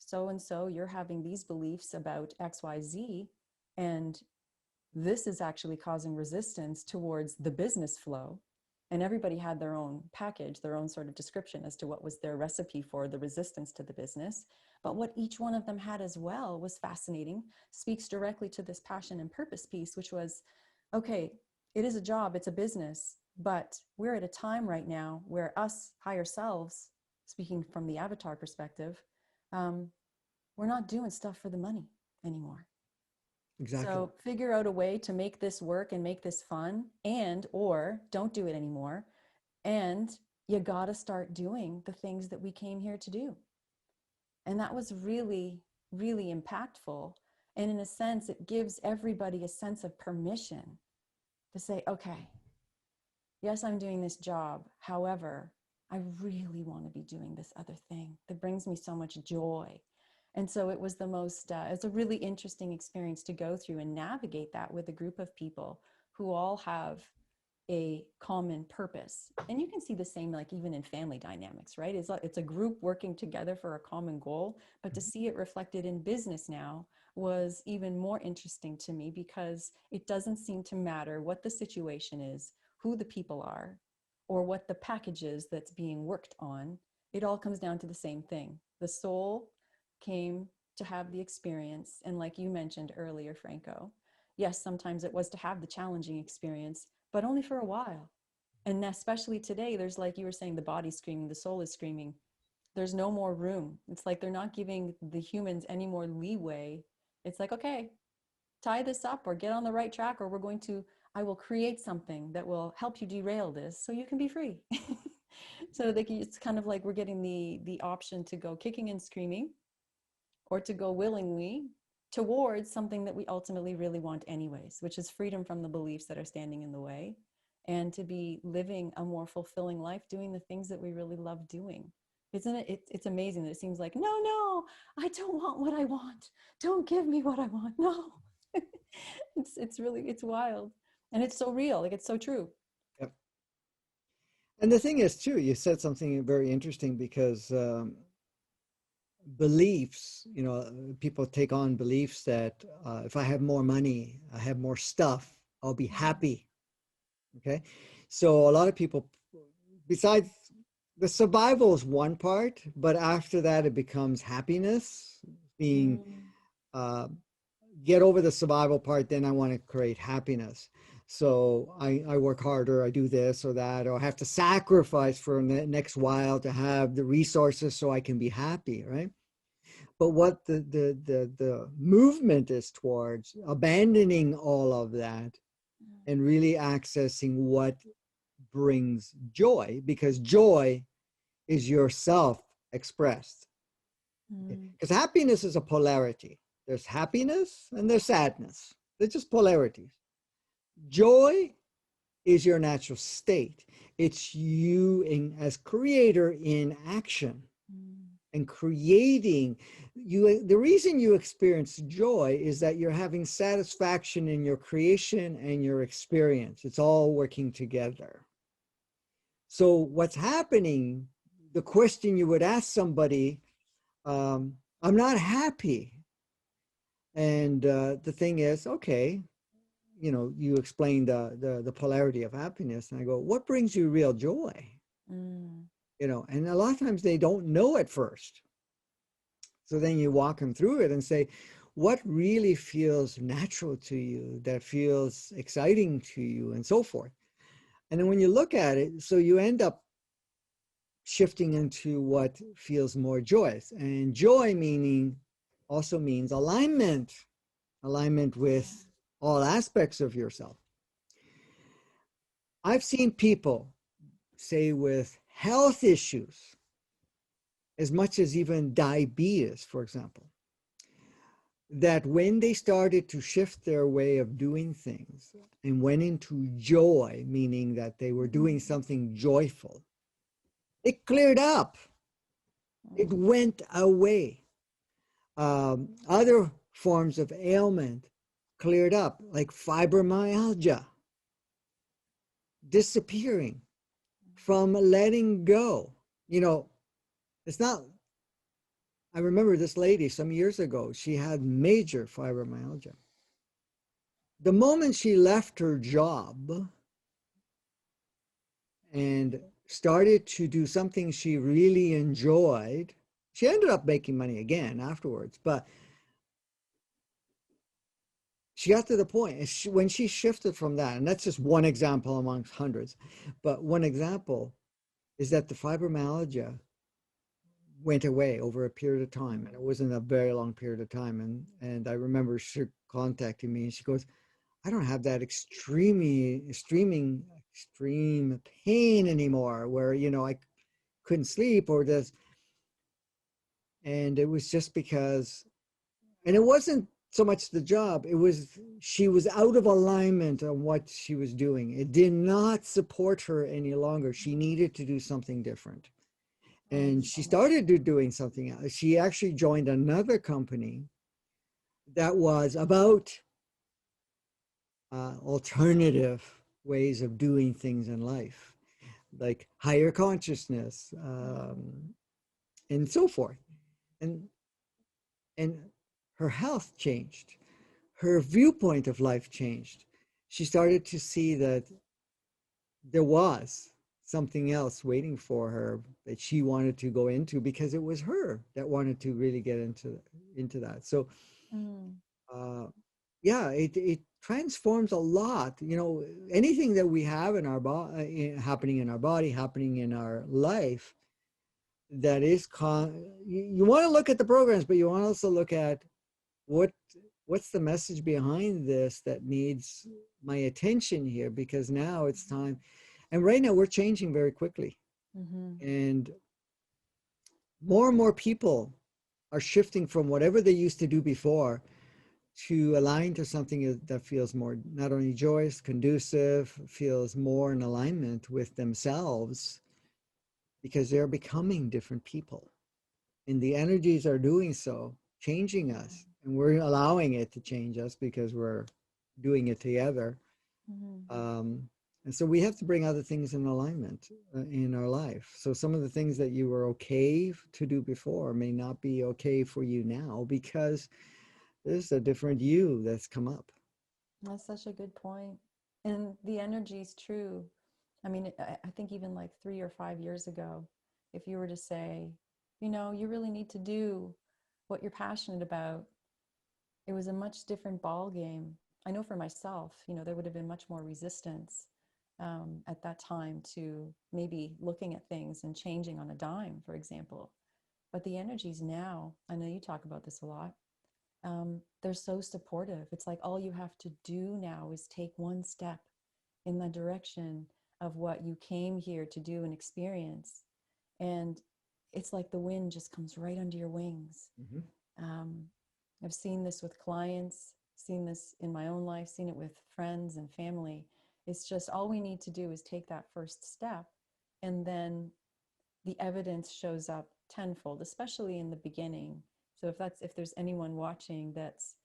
so and so, you're having these beliefs about XYZ, and this is actually causing resistance towards the business flow. And everybody had their own package, their own sort of description as to what was their recipe for the resistance to the business. But what each one of them had as well was fascinating, speaks directly to this passion and purpose piece, which was, okay, it is a job, it's a business, but we're at a time right now where us higher selves, speaking from the avatar perspective, we're not doing stuff for the money anymore. Exactly. So figure out a way to make this work and make this fun, and or don't do it anymore. And you got to start doing the things that we came here to do. And that was really, really impactful. And in a sense, it gives everybody a sense of permission to say, okay, yes, I'm doing this job. However, I really want to be doing this other thing that brings me so much joy. And so it was it's a really interesting experience to go through and navigate that with a group of people who all have a common purpose. And you can see the same, like even in family dynamics, right? It's a group working together for a common goal, but to see it reflected in business now was even more interesting to me, because it doesn't seem to matter what the situation is, who the people are, or what the package is that's being worked on. It all comes down to the same thing. The soul came to have the experience. And like you mentioned earlier, Franco, yes, sometimes it was to have the challenging experience, but only for a while. And especially today, there's, like you were saying, the body's screaming, the soul is screaming. There's no more room. It's like they're not giving the humans any more leeway. It's like, okay, tie this up or get on the right track, or I will create something that will help you derail this so you can be free. So it's kind of like we're getting the option to go kicking and screaming, or to go willingly towards something that we ultimately really want anyways, which is freedom from the beliefs that are standing in the way, and to be living a more fulfilling life, doing the things that we really love doing. Isn't it? It's amazing that it seems like, no, I don't want what I want. Don't give me what I want. No. It's wild. And it's so real. Like, it's so true. Yep. And the thing is, too, you said something very interesting, because beliefs, people take on beliefs that if I have more money, I have more stuff, I'll be happy. Okay. So a lot of people, besides the survival is one part, but after that, it becomes happiness, being, get over the survival part, then I want to create happiness. So I work harder, I do this or that, or I have to sacrifice for the next while to have the resources so I can be happy, right? But what the movement is towards abandoning all of that and really accessing what brings joy, because joy is yourself expressed. Because happiness is a polarity. There's happiness and there's sadness. They're just polarities. Joy is your natural state. It's you as creator in action. And creating the reason you experience joy is that you're having satisfaction in your creation and your experience. It's all working together. So what's happening, the question you would ask somebody, I'm not happy. And the thing is, okay, you explained the polarity of happiness, and I go, what brings you real joy? Mm. And a lot of times they don't know at first. So then you walk them through it and say, what really feels natural to you, that feels exciting to you, and so forth. And then when you look at it, so you end up shifting into what feels more joyous. And joy meaning also means alignment with all aspects of yourself. I've seen people say with health issues, as much as even diabetes, for example, that when they started to shift their way of doing things and went into joy, meaning that they were doing something joyful, it cleared up, it Mm. went away. Other forms of ailment cleared up, like fibromyalgia, disappearing from letting go. You know, it's not, I remember this lady some years ago, she had major fibromyalgia. The moment she left her job and started to do something she really enjoyed, she ended up making money again afterwards, but she got to the point when she shifted from that, and that's just one example amongst hundreds, but one example is that the fibromyalgia went away over a period of time, and it wasn't a very long period of time. And I remember she contacting me, and she goes, I don't have that extreme pain anymore, where I couldn't sleep or this. And it was just because, and it wasn't so much the job, it was she was out of alignment on what she was doing. It did not support her any longer. She needed to do something different. And she Excellent. started doing something else. She actually joined another company that was about alternative ways of doing things in life, like higher consciousness, and so forth. And and her health changed. Her viewpoint of life changed. She started to see that there was something else waiting for her that she wanted to go into, because it was her that wanted to really get into that. So Mm. uh, yeah, it transforms a lot. Anything that we have in our body, happening in our body, happening in our life, that is you want to look at the programs, but you want to also look at what what's the message behind this that needs my attention here, because now it's time. And right now we're changing very quickly, Mm-hmm. and more people are shifting from whatever they used to do before to align to something that feels more not only joyous, conducive, feels more in alignment with themselves, because they're becoming different people. And the energies are doing so, changing us. And we're allowing it to change us because we're doing it together. Mm-hmm. Um, and so we have to bring other things in alignment in our life. So some of the things that you were okay to do before may not be okay for you now, because there's a different you that's come up. That's such a good point. And the energy is true. I mean, I think even like 3 or 5 years ago, if you were to say, you really need to do what you're passionate about, it was a much different ball game. I know for myself, there would have been much more resistance at that time to maybe looking at things and changing on a dime, for example. But the energies now, I know you talk about this a lot, they're so supportive. It's like all you have to do now is take one step in the direction of what you came here to do and experience. And it's like the wind just comes right under your wings. Mhm. Um, I've seen this with clients, seen this in my own life, seen it with friends and family. It's just all we need to do is take that first step, and then the evidence shows up tenfold, especially in the beginning. So if there's anyone watching that's,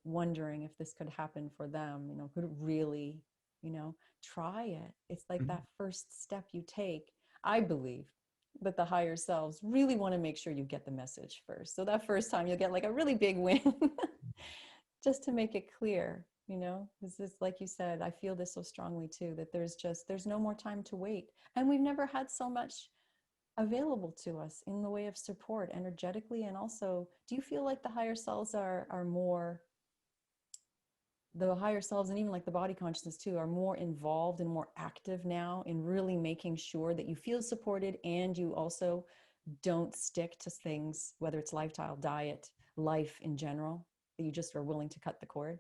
wondering if this could happen for them, could it really, try it. It's like Mhm. that first step you take. I believe that the higher selves really want to make sure you get the message first. So that first time you'll get like a really big win. Just to make it clear, you know, this is like you said, I feel this so strongly too, that there's no more time to wait. And we've never had so much available to us in the way of support energetically. And also, do you feel like the higher selves are more, the higher selves, and even like the body consciousness too, are more involved and more active now in really making sure that you feel supported, and you also don't stick to things, whether it's lifestyle, diet, life in general, that you just are willing to cut the cord?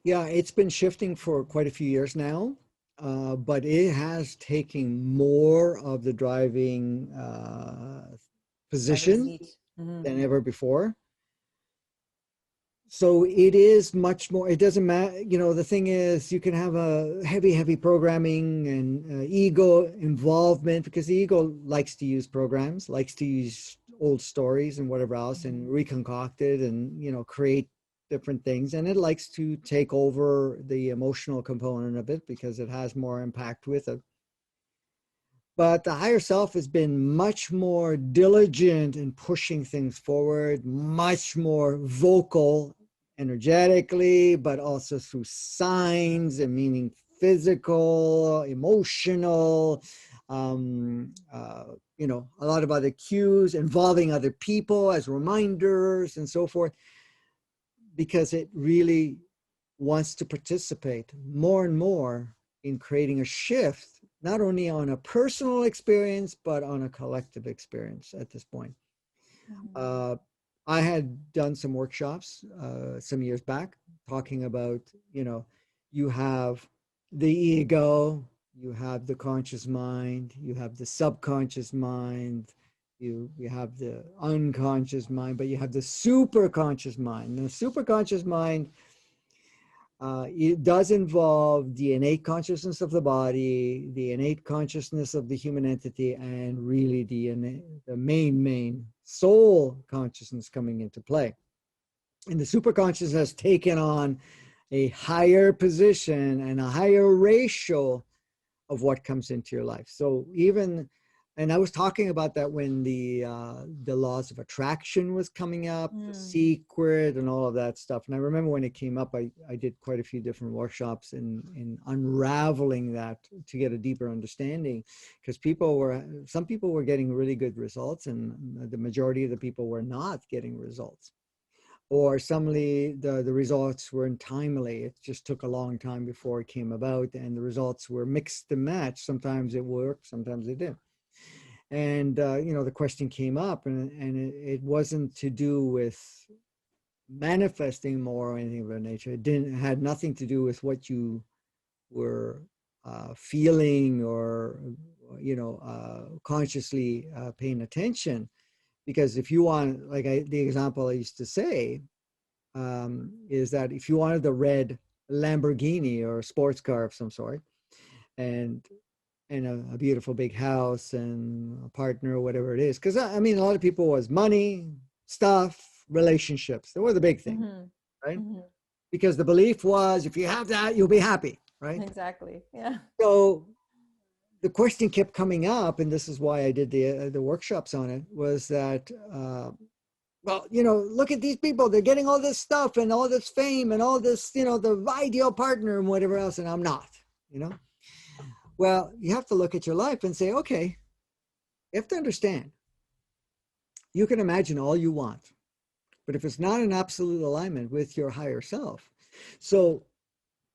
Yeah, it's been shifting for quite a few years now, but it has taken more of the driving Driver's position seat. Hmm. than ever before. So it is much more, it doesn't matter, you know, the thing is you can have a heavy programming and ego involvement, because the ego likes to use programs, likes to use old stories and whatever else and reconcoct it and, you know, create different things. And it likes to take over the emotional component of it because it has more impact with it. But the higher self has been much more diligent in pushing things forward, much more vocal energetically, but also through signs and meaning physical, emotional, you know, a lot of other cues involving other people as reminders and so forth, because it really wants to participate more and more in creating a shift, not only on a personal experience, but on a collective experience at this point. Mm-hmm. Uh, I had done some workshops some years back talking about, you know, you have the ego, you have the conscious mind, you have the subconscious mind, you have the unconscious mind, but you have the super conscious mind. And the super conscious mind, it does involve the innate consciousness of the body, the innate consciousness of the human entity, and really the main soul consciousness coming into play. And the superconscious has taken on a higher position and a higher ratio of what comes into your life. So even, and I was talking about that when the laws of attraction was coming up, the Mm. secret, and all of that stuff. And I remember when it came up, I did quite a few different workshops in unraveling that to get a deeper understanding, because some people were getting really good results, and the majority of the people were not getting results, or suddenly the results weren't timely. It just took a long time before it came about, and the results were mixed and matched. Sometimes it worked, sometimes it didn't. And you know, the question came up, and it wasn't to do with manifesting more or anything of that nature. It didn't had nothing to do with what you were feeling or, you know, consciously paying attention. Because if you want, like the example I used to say, is that if you wanted the red Lamborghini or a sports car of some sort, and a beautiful big house and a partner or whatever it is, because I mean, a lot of people was money, stuff, relationships. They were the big thing, Mm-hmm. right? Mm-hmm. Because the belief was, if you have that, you'll be happy, right? Exactly. Yeah. So the question kept coming up, and this is why I did the workshops on it, was that well, you know, look at these people. They're getting all this stuff and all this fame and all this, you know, the ideal partner and whatever else, and I'm not, you know. Well, you have to look at your life and say, okay, you have to understand, you can imagine all you want, but if it's not in absolute alignment with your higher self, so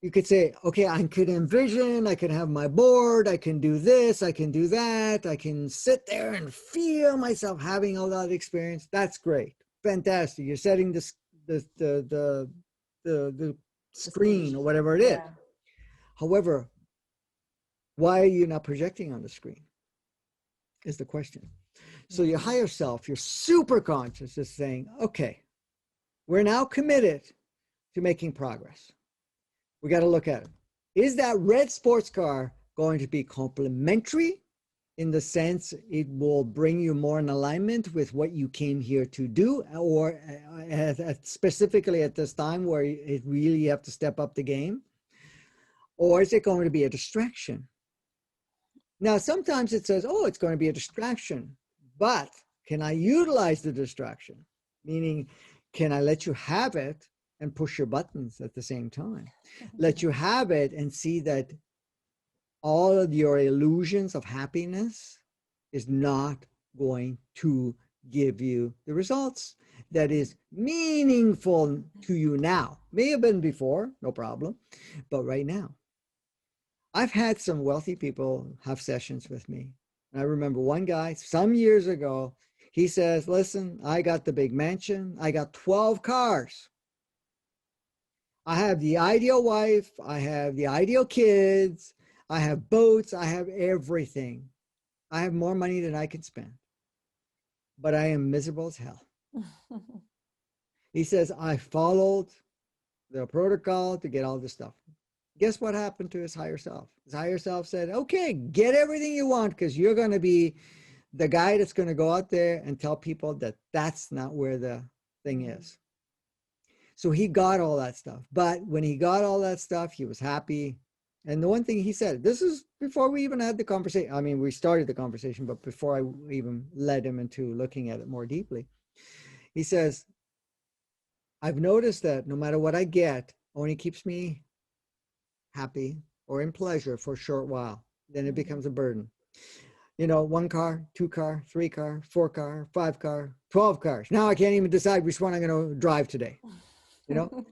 you could say, okay, I could envision, I can have my board, I can do this, I can do that, I can sit there and feel myself having all that experience. That's great, fantastic. You're setting the The screen stage. or whatever it is. Yeah. However, why are you not projecting on the screen is the question. So your Mm-hmm. higher self, your super conscious, is saying, okay, we're now committed to making progress. We got to look at it. Is that red sports car going to be complementary in the sense it will bring you more in alignment with what you came here to do, or specifically at this time where it really you have to step up the game? Or is it going to be a distraction? Now, sometimes it says, oh, it's going to be a distraction, but can I utilize the distraction? Meaning, can I let you have it and push your buttons at the same time. Let you have it and see that all of your illusions of happiness is not going to give you the results that is meaningful to you now. May have been before, no problem, but right now. I've had some wealthy people have sessions with me. And I remember one guy some years ago, he says, listen, I got the big mansion, I got 12 cars. I have the ideal wife, I have the ideal kids, I have boats, I have everything. I have more money than I can spend, but I am miserable as hell. He says, I followed the protocol to get all this stuff. Guess what happened to his higher self? His higher self said, okay, get everything you want because you're going to be the guy that's going to go out there and tell people that that's not where the thing is. So he got all that stuff. But when he got all that stuff, he was happy. And the one thing he said, this is before we even had the conversation. I mean, we started the conversation, but before I even led him into looking at it more deeply, he says, I've noticed that no matter what I get, only keeps me happy or in pleasure for a short while. Then it becomes a burden. You know, 1 car, 2 car, 3 car, 4 car, 5 car, 12 cars. Now I can't even decide which one I'm going to drive today. You know,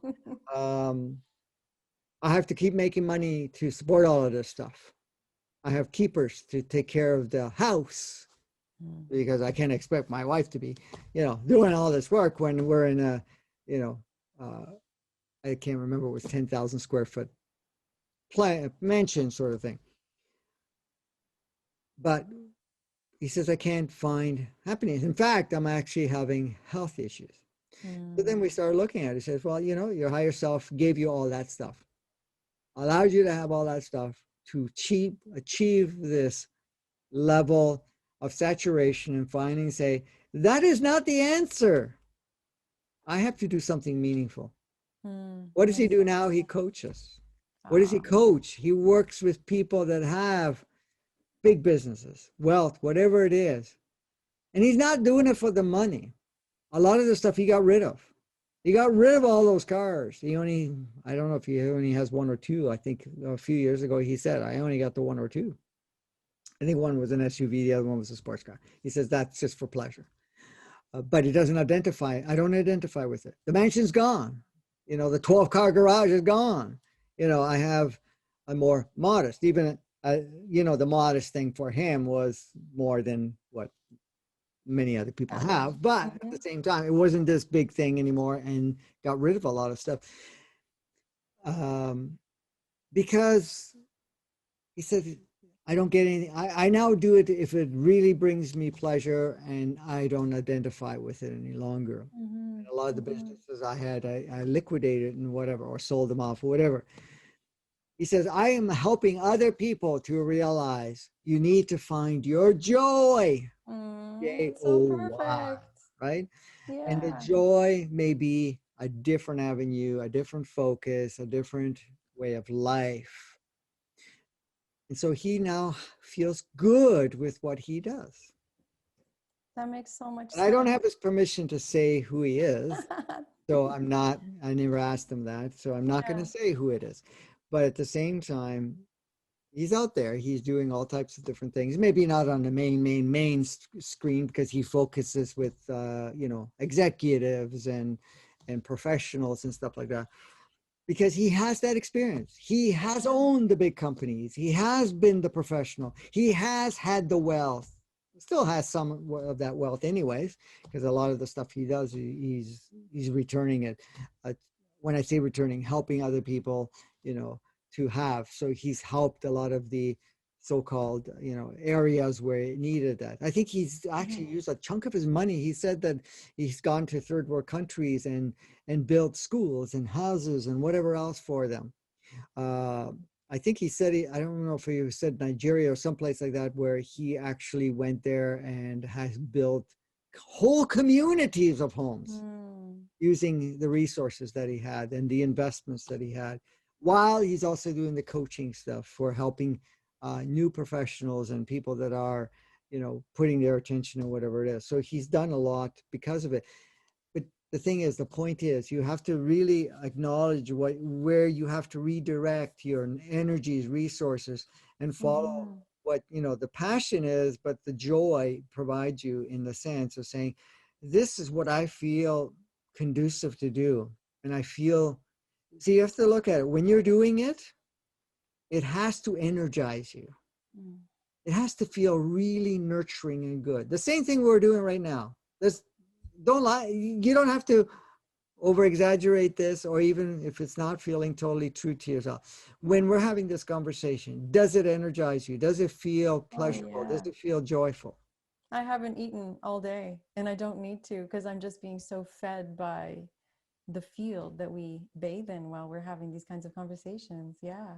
I have to keep making money to support all of this stuff. I have keepers to take care of the house because I can't expect my wife to be, doing all this work when we're in a, I can't remember, it was 10,000 square foot mansion sort of thing. But he says, I can't find happiness. In fact, I'm actually having health issues. So then we started looking at it. He says, well, your higher self gave you all that stuff, allowed you to have all that stuff to achieve this level of saturation and finally say, that is not the answer. I have to do something meaningful. What does he do now? He coaches. What does he coach? He works with people that have big businesses, wealth, whatever it is. And he's not doing it for the money. A lot of the stuff he got rid of. He got rid of all those cars. I don't know if he only has 1 or 2. I think a few years ago he said, I only got the 1 or 2. I think one was an SUV, the other one was a sports car. He says that's just for pleasure. But he doesn't identify. I don't identify with it. The mansion's gone. The 12-car garage is gone. I have a more modest, even, the modest thing for him was more than what many other people have. But at the same time, it wasn't this big thing anymore and got rid of a lot of stuff. Because he said, I don't get anything. I now do it if it really brings me pleasure and I don't identify with it any longer. And a lot of the businesses I had, I liquidated and whatever, or sold them off or whatever. He says, I am helping other people to realize you need to find your joy. J-O-Y, right? Yeah. And the joy may be a different avenue, a different focus, a different way of life. And so he now feels good with what he does. That makes so much sense. I don't have his permission to say who he is. So I never asked him that. So I'm not going to say who it is. But at the same time, he's out there. He's doing all types of different things. Maybe not on the main screen because he focuses with, executives and professionals and stuff like that. Because he has that experience. He has owned the big companies. He has been the professional. He has had the wealth. Still has some of that wealth anyways, because a lot of the stuff he does, he's returning it. When I say returning, helping other people, to have. So he's helped a lot of the so-called, areas where it needed that. I think he's actually used a chunk of his money. He said that he's gone to third world countries and built schools and houses and whatever else for them. I think he said, I don't know if he said Nigeria or someplace like that, where he actually went there and has built whole communities of homes using the resources that he had and the investments that he had, while he's also doing the coaching stuff for helping new professionals and people that are, putting their attention on whatever it is. So he's done a lot because of it. But the thing is, the point is, you have to really acknowledge where you have to redirect your energies, resources, and follow Mm-hmm. what, the passion is, but the joy provides you in the sense of saying, this is what I feel conducive to do. And I feel, see, you have to look at it. When you're doing it, it has to energize you. Mm. It has to feel really nurturing and good. The same thing we're doing right now. This, don't lie. You don't have to over exaggerate this, or even if it's not feeling totally true to yourself. When we're having this conversation, does it energize you? Does it feel Oh, pleasurable? Does yeah. it feel joyful? I haven't eaten all day and I don't need to because I'm just being so fed by the field that we bathe in while we're having these kinds of conversations. Yeah.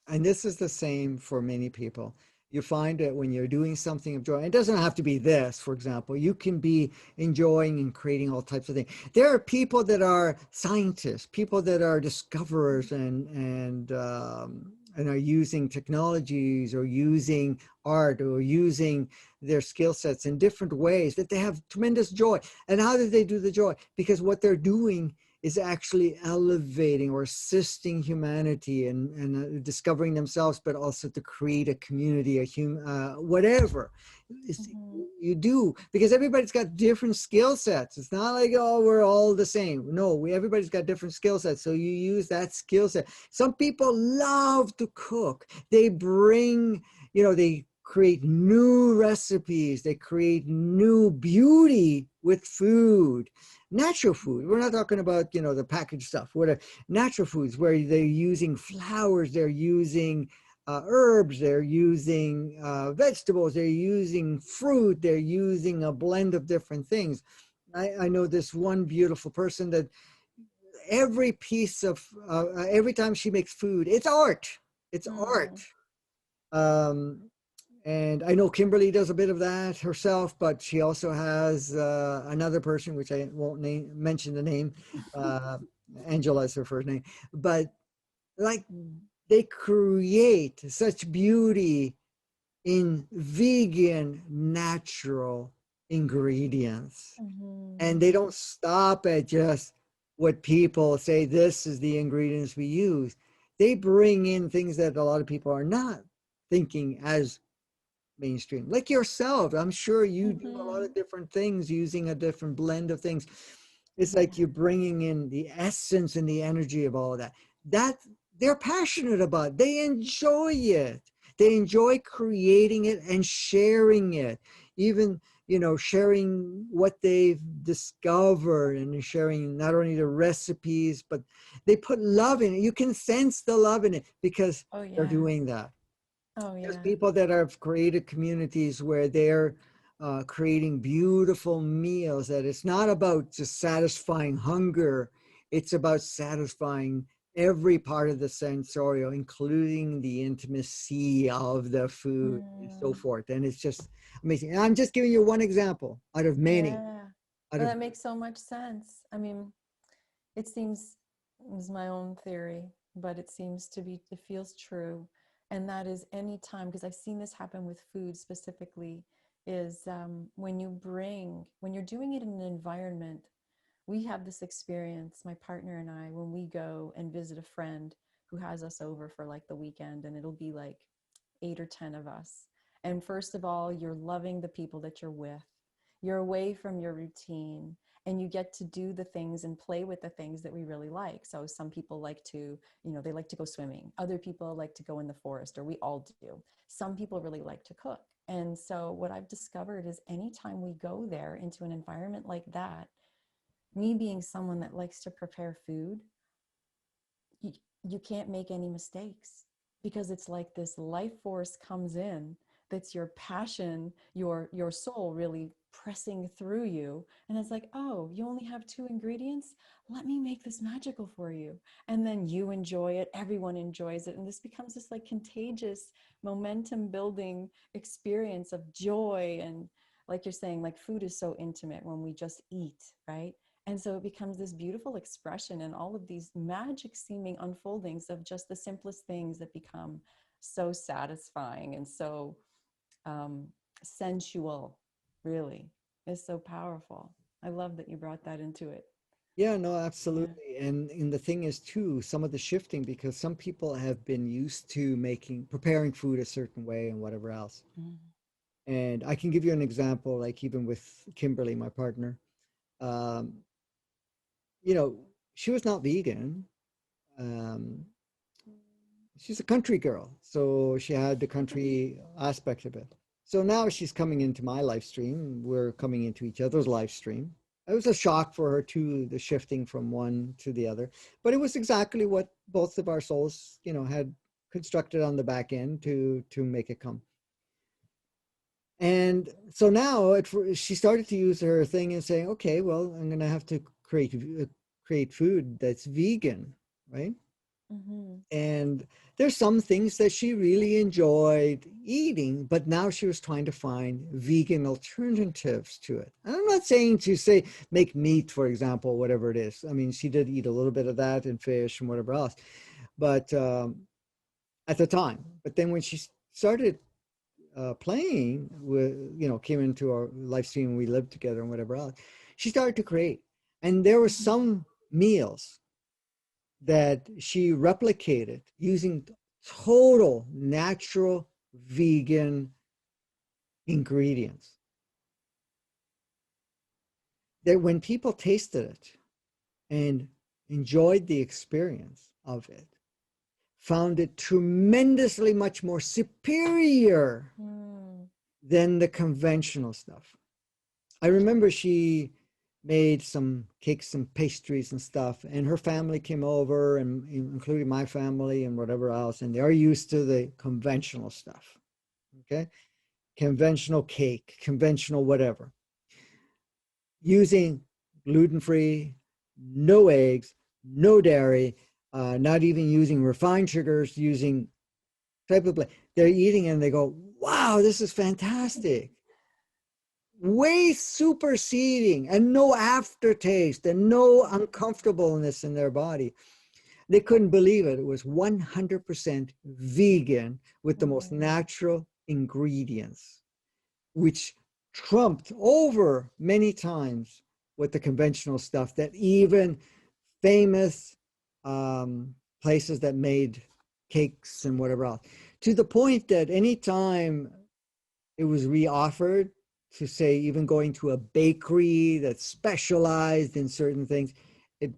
And this is the same for many people. You find that when you're doing something of joy, it doesn't have to be this, for example, you can be enjoying and creating all types of things. There are people that are scientists, people that are discoverers, and are using technologies or using art or using their skill sets in different ways that they have tremendous joy. And how do they do the joy? Because what they're doing is actually elevating or assisting humanity and discovering themselves, but also to create a community, whatever Mm-hmm. you do, because everybody's got different skill sets. It's not like, oh, we're all the same. No, everybody's got different skill sets. So you use that skill set. Some people love to cook. They bring, they create new recipes. They create new beauty with food, natural food. We're not talking about, the packaged stuff. What are natural foods where they're using flowers, they're using herbs, they're using vegetables, they're using fruit, they're using a blend of different things. I know this one beautiful person that every piece of, every time she makes food, it's art. It's art. Mm. Um, and I know Kimberly does a bit of that herself, but she also has another person, which I won't mention the name. Uh, Angela is her first name. But like, they create such beauty in vegan, natural ingredients. Mm-hmm. And they don't stop at just what people say, this is the ingredients we use. They bring in things that a lot of people are not thinking as mainstream, like yourself. I'm sure you do a lot Mm-hmm. of different things using a different blend of things. It's Yeah. like you're bringing in the essence and the energy of all of that that they're passionate about. They enjoy it. They enjoy creating it and sharing it, even, sharing what they've discovered, and sharing not only the recipes, but they put love in it. You can sense the love in it because Oh, they're yeah. doing that. Oh, There's yeah. people that have created communities where they're creating beautiful meals, that it's not about just satisfying hunger, it's about satisfying every part of the sensorial, including the intimacy of the food and so Mm. forth. And it's just amazing. And I'm just giving you one example out of many, Yeah. out Well, of that makes so much sense. I mean, it seems, this is my own theory, but it seems to be, it feels true. And that is any time, because I've seen this happen with food specifically, is when you're doing it in an environment, we have this experience, my partner and I, when we go and visit a friend who has us over for like the weekend, and it'll be like 8 or 10 of us. And first of all, you're loving the people that you're with. You're away from your routine and you get to do the things and play with the things that we really like. So some people like to, they like to go swimming. Other people like to go in the forest, or we all do. Some people really like to cook. And so what I've discovered is anytime we go there into an environment like that, me being someone that likes to prepare food, you, you can't make any mistakes because it's like this life force comes in, that's your passion, your soul really pressing through you, and it's like, oh, you only have 2 ingredients, let me make this magical for you. And then you enjoy it, everyone enjoys it, and this becomes this like contagious momentum building experience of joy. And like you're saying, like food is so intimate when we just eat, right? And so it becomes this beautiful expression and all of these magic seeming unfoldings of just the simplest things that become so satisfying and so um, sensual, really, is so powerful. I love that you brought that into it. Yeah, no, Yeah. absolutely. And the thing is too, some of the shifting, because some people have been used to preparing food a certain way and whatever else. Mm. And I can give you an example, like even with Kimberly, my partner. Um, you know, she was not vegan. Um, she's a country girl, so she had the country aspect of it. So now she's coming into my live stream. We're coming into each other's live stream. It was a shock for her too, the shifting from one to the other, but it was exactly what both of our souls, had constructed on the back end to make it come. And so now she started to use her thing and saying, okay, well, I'm going to have to create food that's vegan, right? Mm-hmm. And there's some things that she really enjoyed eating, but now she was trying to find vegan alternatives to it. And I'm not saying to say make meat, for example, whatever it is. I mean, she did eat a little bit of that and fish and whatever else, but at the time. But then when she started playing with, came into our live stream and we lived together and whatever else, she started to create. And there were Mm-hmm. some meals that she replicated using total natural vegan ingredients. That when people tasted it and enjoyed the experience of it, found it tremendously much more superior Mm. than the conventional stuff. I remember she made some cakes and pastries and stuff, and her family came over, and including my family and whatever else, and they're used to the conventional stuff. Okay, conventional cake, conventional whatever, using gluten-free, no eggs, no dairy, not even using refined sugars, using type of. They're eating and they go, "Wow, this is fantastic." Way superseding and no aftertaste and no uncomfortableness in their body. They couldn't believe it. It was 100% vegan with the most Mm. natural ingredients, which trumped over many times with the conventional stuff that even famous places that made cakes and whatever else, to the point that anytime it was reoffered, to say even going to a bakery that specialized in certain things, it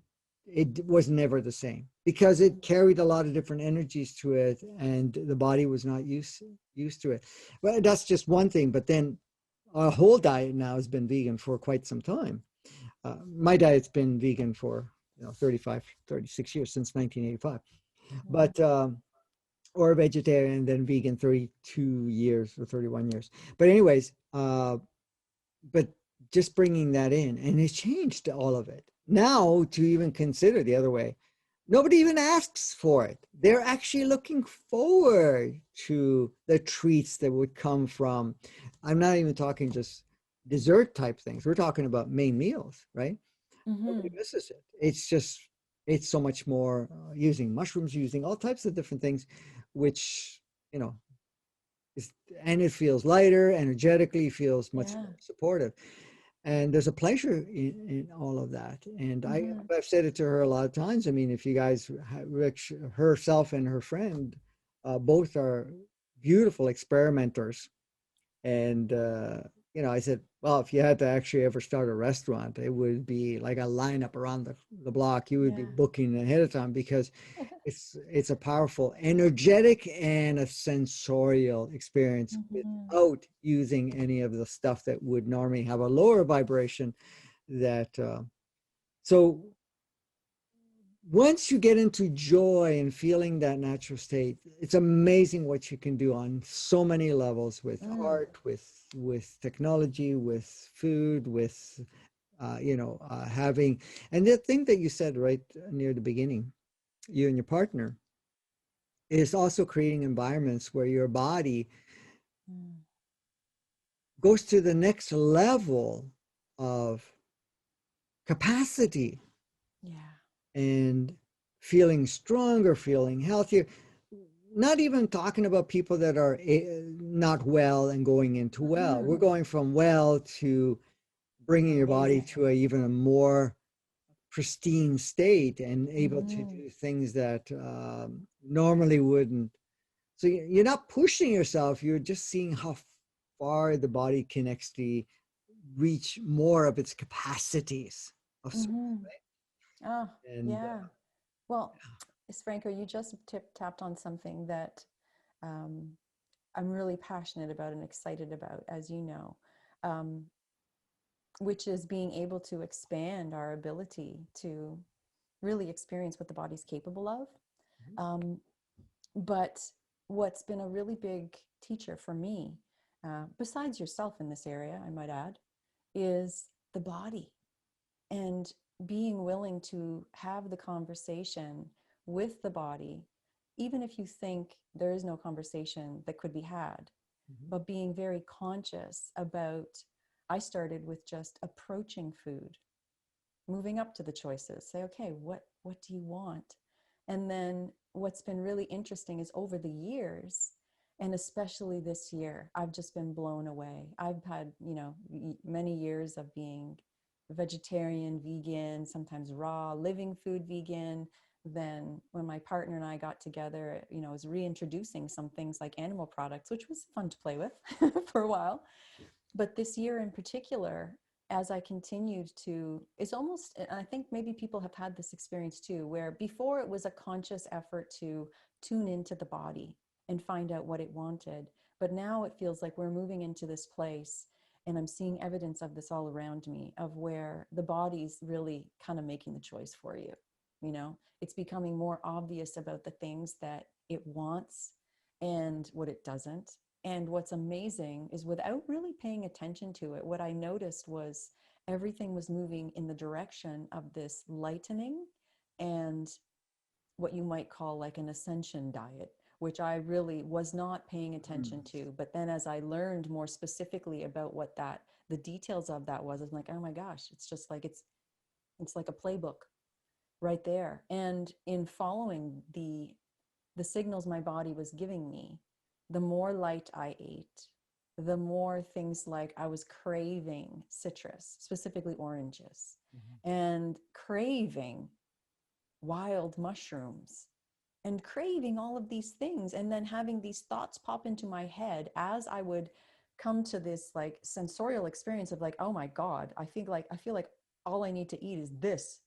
it was never the same because it carried a lot of different energies to it and the body was not used to it. Well, that's just one thing, but then our whole diet now has been vegan for quite some time. My diet's been vegan for 35 36 years, since 1985, Mm. but or vegetarian, then vegan 32 years or 31 years. But anyways, but just bringing that in, and it's changed all of it. Now to even consider the other way, nobody even asks for it. They're actually looking forward to the treats that would come from. I'm not even talking just dessert type things. We're talking about main meals, right? Nobody Mm-hmm. misses it. It's just it's so much more using mushrooms, using all types of different things, which you know is, and it feels lighter, energetically feels much Yeah. more supportive, and there's a pleasure in all of that. And Mm-hmm. I've said it to her a lot of times. I mean, if you guys, Rich, herself and her friend, both are beautiful experimenters, and I said, well, if you had to actually ever start a restaurant, it would be like a lineup around the block. You would be Yeah. booking ahead of time because it's a powerful, energetic, and a sensorial experience Mm-hmm. without using any of the stuff that would normally have a lower vibration. That so once you get into joy and feeling that natural state, it's amazing what you can do on so many levels with Mm. art, with technology, with food, with having. And the thing that you said right near the beginning, you and your partner, is also creating environments where your body Mm. goes to the next level of capacity Yeah. and feeling stronger, feeling healthier. Not even talking about people that are not well and going into well. We're Mm-hmm. going from well to bringing your body to a even a more pristine state and able to Mm-hmm. do things that normally wouldn't. So you're not pushing yourself, you're just seeing how far the body can actually reach more of its capacities of service, Mm-hmm. Oh, right? And yeah. Well, Franco, you just tapped on something that um, I'm really passionate about and excited about, as you know, um, which is being able to expand our ability to really experience what the body's capable of. Um, but what's been a really big teacher for me, besides yourself in this area, I might add, is the body, and being willing to have the conversation with the body, even if you think there is no conversation that could be had, Mhm. but being very conscious about. I started with just approaching food, moving up to the choices, say, okay, what do you want? And then what's been really interesting is over the years, and especially this year, I've just been blown away. I've had, many years of being vegetarian, vegan, sometimes raw, living food vegan. Then when my partner and I got together, I was reintroducing some things like animal products, which was fun to play with for a while. But this year in particular, as I continued to, it's almost, and I think maybe people have had this experience too, where before it was a conscious effort to tune into the body and find out what it wanted. But now it feels like we're moving into this place, and I'm seeing evidence of this all around me, of where the body's really kind of making the choice for you. It's becoming more obvious about the things that it wants and what it doesn't. And what's amazing is, without really paying attention to it, what I noticed was everything was moving in the direction of this lightening and what you might call like an ascension diet, which I really was not paying attention Mhm. to. But then as I learned more specifically about what the details of that was, I'm like, oh my gosh, it's just like it's like a playbook right there. And in following the signals my body was giving me, the more light I ate, the more things like I was craving citrus, specifically oranges, Mhm. and craving wild mushrooms, and craving all of these things. And then having these thoughts pop into my head as I would come to this like sensorial experience of like, oh my God, I feel like all I need to eat is this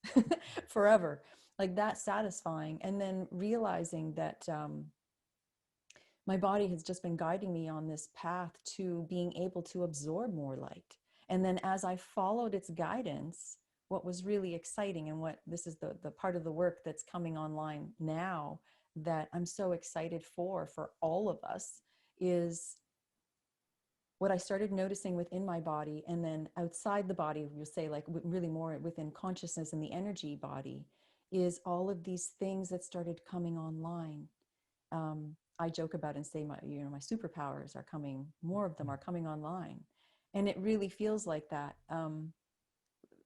forever. Like that satisfying. And then realizing that my body has just been guiding me on this path to being able to absorb more light. And then as I followed its guidance, what was really exciting, and what this is the part of the work that's coming online now that I'm so excited for all of us, is what I started noticing within my body, and then outside the body, you'll say like really more within consciousness and the energy body, is all of these things that started coming online. I joke about and say my superpowers are coming, more of them are coming online. And it really feels like that.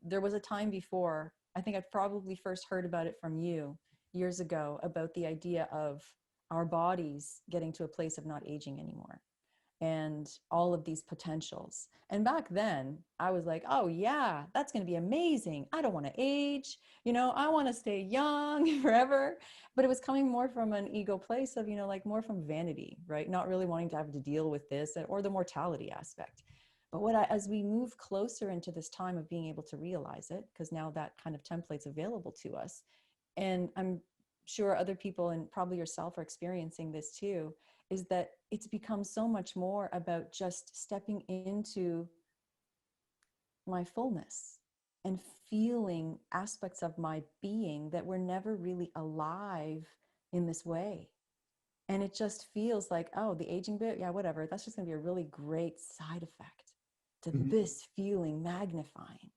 There was a time before, I think I probably first heard about it from you years ago, about the idea of our bodies getting to a place of not aging anymore, and all of these potentials. And back then, I was like, oh, yeah, that's going to be amazing. I don't want to age. I want to stay young forever. But it was coming more from an ego place of, like more from vanity, right? Not really wanting to have to deal with this or the mortality aspect. But as we move closer into this time of being able to realize it, because now that kind of template's available to us, and I'm sure other people and probably yourself are experiencing this too, is that it's become so much more about just stepping into my fullness and feeling aspects of my being that were never really alive in this way. And it just feels like, oh, the aging bit, yeah, whatever. That's just going to be a really great side effect to Mhm. this feeling magnifying.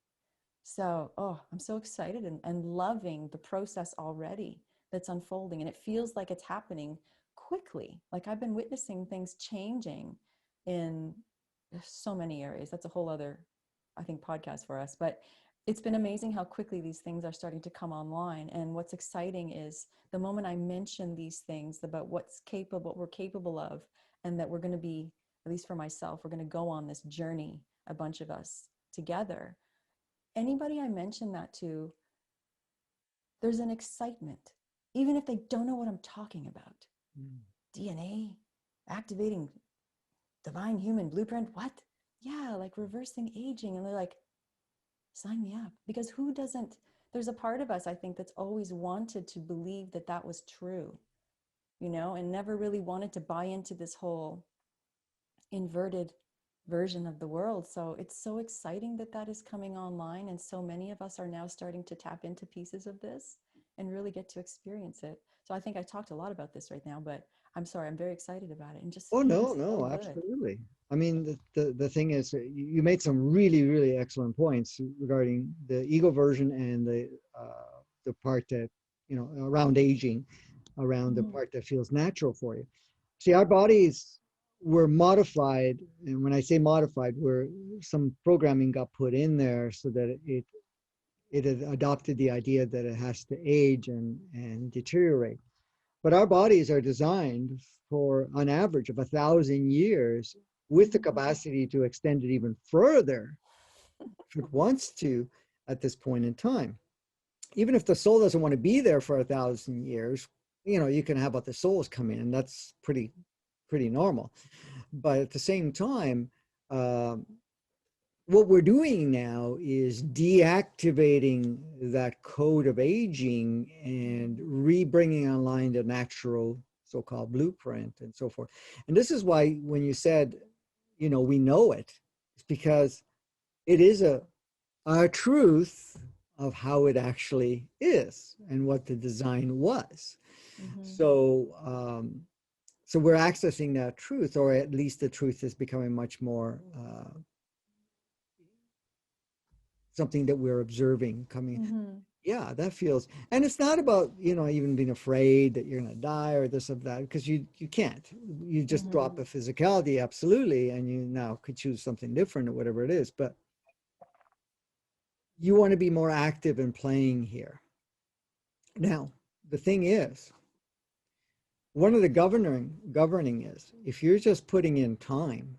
So, oh, I'm so excited and loving the process already that's unfolding. And it feels like it's happening quickly. Like I've been witnessing things changing in so many areas. That's a whole other, I think, podcast for us. But it's been amazing how quickly these things are starting to come online. And what's exciting is the moment I mention these things about what we're capable of, and that we're going to be, at least for myself, we're going to go on this journey, a bunch of us together. Anybody I mention that to, there's an excitement, even if they don't know what I'm talking about. Mm. DNA, activating divine human blueprint, what? Yeah, like reversing aging. And they're like, sign me up. Because who doesn't? There's a part of us, I think, that's always wanted to believe that that was true, and never really wanted to buy into this whole inverted version of the world. So it's so exciting that that is coming online. And so many of us are now starting to tap into pieces of this and really get to experience it. So I think I talked a lot about this right now, but I'm sorry, I'm very excited about it and just Oh, feels no, so no, good. absolutely. I mean, the thing is, you made some really, really excellent points regarding the ego version and the part that, around aging, around the Mm-hmm. part that feels natural for you. See, our bodies were modified, and when I say modified, where some programming got put in there so that it had adopted the idea that it has to age and deteriorate. But our bodies are designed for an average of 1,000 years, with the Mm-hmm. capacity to extend it even further if it wants to at this point in time. Even if the soul doesn't want to be there for 1,000 years, you can have other souls come in, and that's pretty normal. But at the same time, um, what we're doing now is deactivating that code of aging and re-bringing online the natural so-called blueprint and so forth. And this is why when you said, we know it, it's because it is a truth of how it actually is and what the design was. Mm-hmm. So we're accessing that truth, or at least the truth is becoming much more something that we're observing coming. Mm-hmm. Yeah, that feels, and it's not about, even being afraid that you're going to die or this or that, because you can't. You just Mm-hmm. drop the physicality, absolutely, and you now could choose something different or whatever it is. But you want to be more active in playing here. Now, the thing is, one of the governing is, if you're just putting in time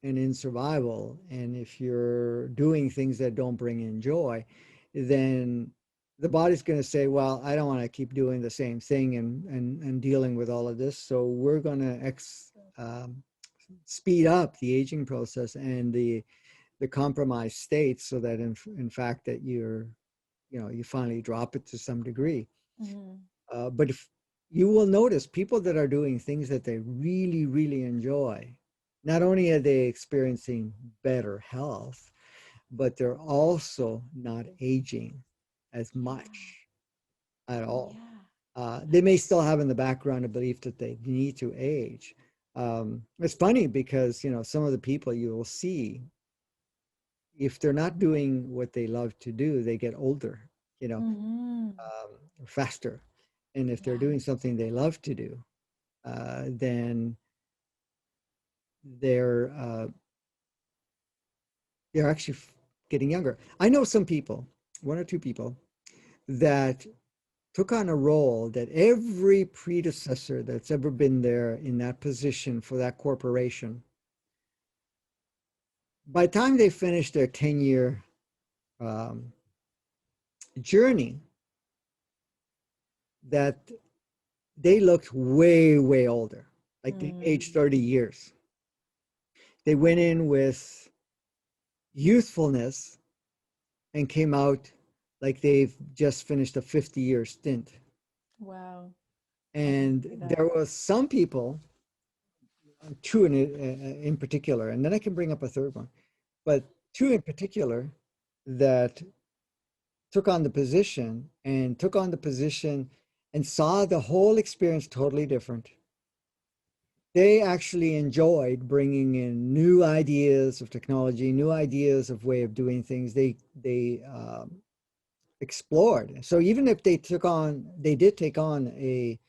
and in survival, and if you're doing things that don't bring in joy, then the body's going to say, well, I don't want to keep doing the same thing and dealing with all of this, so we're going to speed up the aging process and the compromised state, so that in fact that you finally drop it to some degree. Mm-hmm. But if you will notice, people that are doing things that they really, really enjoy, not only are they experiencing better health, but they're also not aging as Yeah. much at all. Yeah. They may still have in the background a belief that they need to age. It's funny because, some of the people you will see, if they're not doing what they love to do, they get older, you know, Mm-hmm. faster. And if they're Yeah. doing something they love to do, then they're uh, they're actually getting younger. I know some people, one or two people, that took on a role that every predecessor that's ever been there in that position for that corporation, by the time they finished their 10-year um, journey, that they looked way, way older, like they Mm. aged 30 years. They went in with youthfulness and came out like they've just finished a 50-year stint. Wow. I can And see there that. was some people, two in particular, and then I can bring up a third one, but two in particular that took on the position and saw the whole experience totally different. They actually enjoyed bringing in new ideas of technology, new ideas of way of doing things. They explored. So even if they did take on a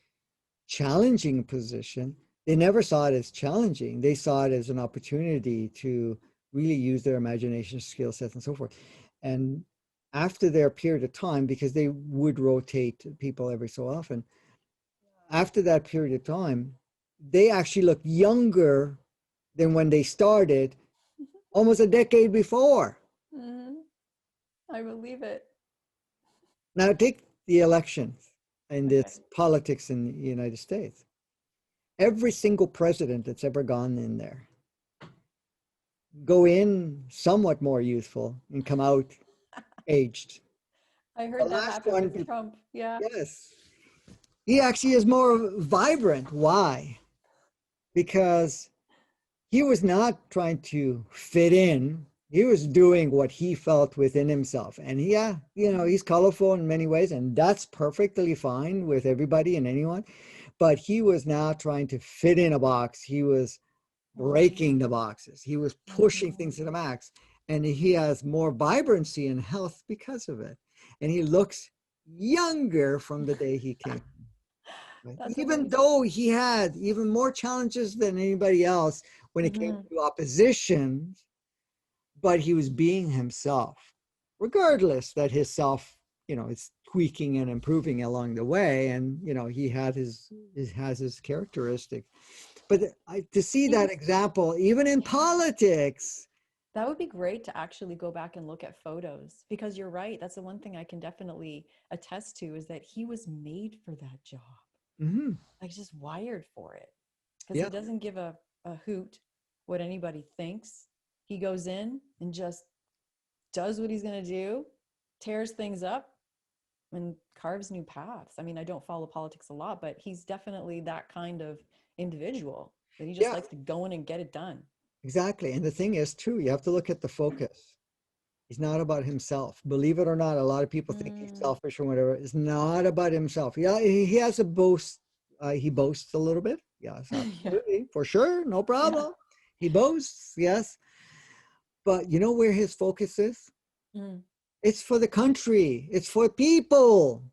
challenging position, they never saw it as challenging. They saw it as an opportunity to really use their imagination, skill sets, and so forth. And after their period of time, because they would rotate people every so often, after that period of time, they actually looked younger than when they started almost a decade before. Mm-hmm. I believe it. Now the elections and Okay. its politics in the United States. Every single president that's ever gone in there go in somewhat more youthful and come out aged. I The heard that last happen one, with Trump. Yeah. yes, he actually is more vibrant. Why? Because he was not trying to fit in. He was doing what he felt within himself. And yeah, he's colorful in many ways, and that's perfectly fine with everybody and anyone. But he was not trying to fit in a box. He was Mm, breaking the boxes. He was pushing mhm. things to the max. And he has more vibrancy and health because of it. And he looks younger from the day he came. Right? That's Even amazing. though he had even more challenges than anybody else when it came Hmm. to opposition, but he was being himself, regardless that his self, is tweaking and improving along the way. And, he had has his characteristic. But to see Even that example, even in yeah, politics, that would be great to actually go back and look at photos because you're right. That's the one thing I can definitely attest to is that he was made for that job. mhm, Like just wired for it because he yeah, doesn't give a hoot what anybody thinks. He goes in and just does what he's going to do, tears things up, and carves new paths. I mean, I don't follow politics a lot, but he's definitely that kind of individual that he just yeah, likes to go in and get it done. exactly. And the thing is, too, you have to look at the focus. He's not about himself. Believe it or not, a lot of people think he's Mm. selfish or whatever. It's not about himself. Yeah, he has a boast. He boasts a little bit. Yes, Yeah. absolutely. For sure. No Yeah. problem. He boasts. Yes. But you know where his focus is? Mm. It's for the country. It's for people.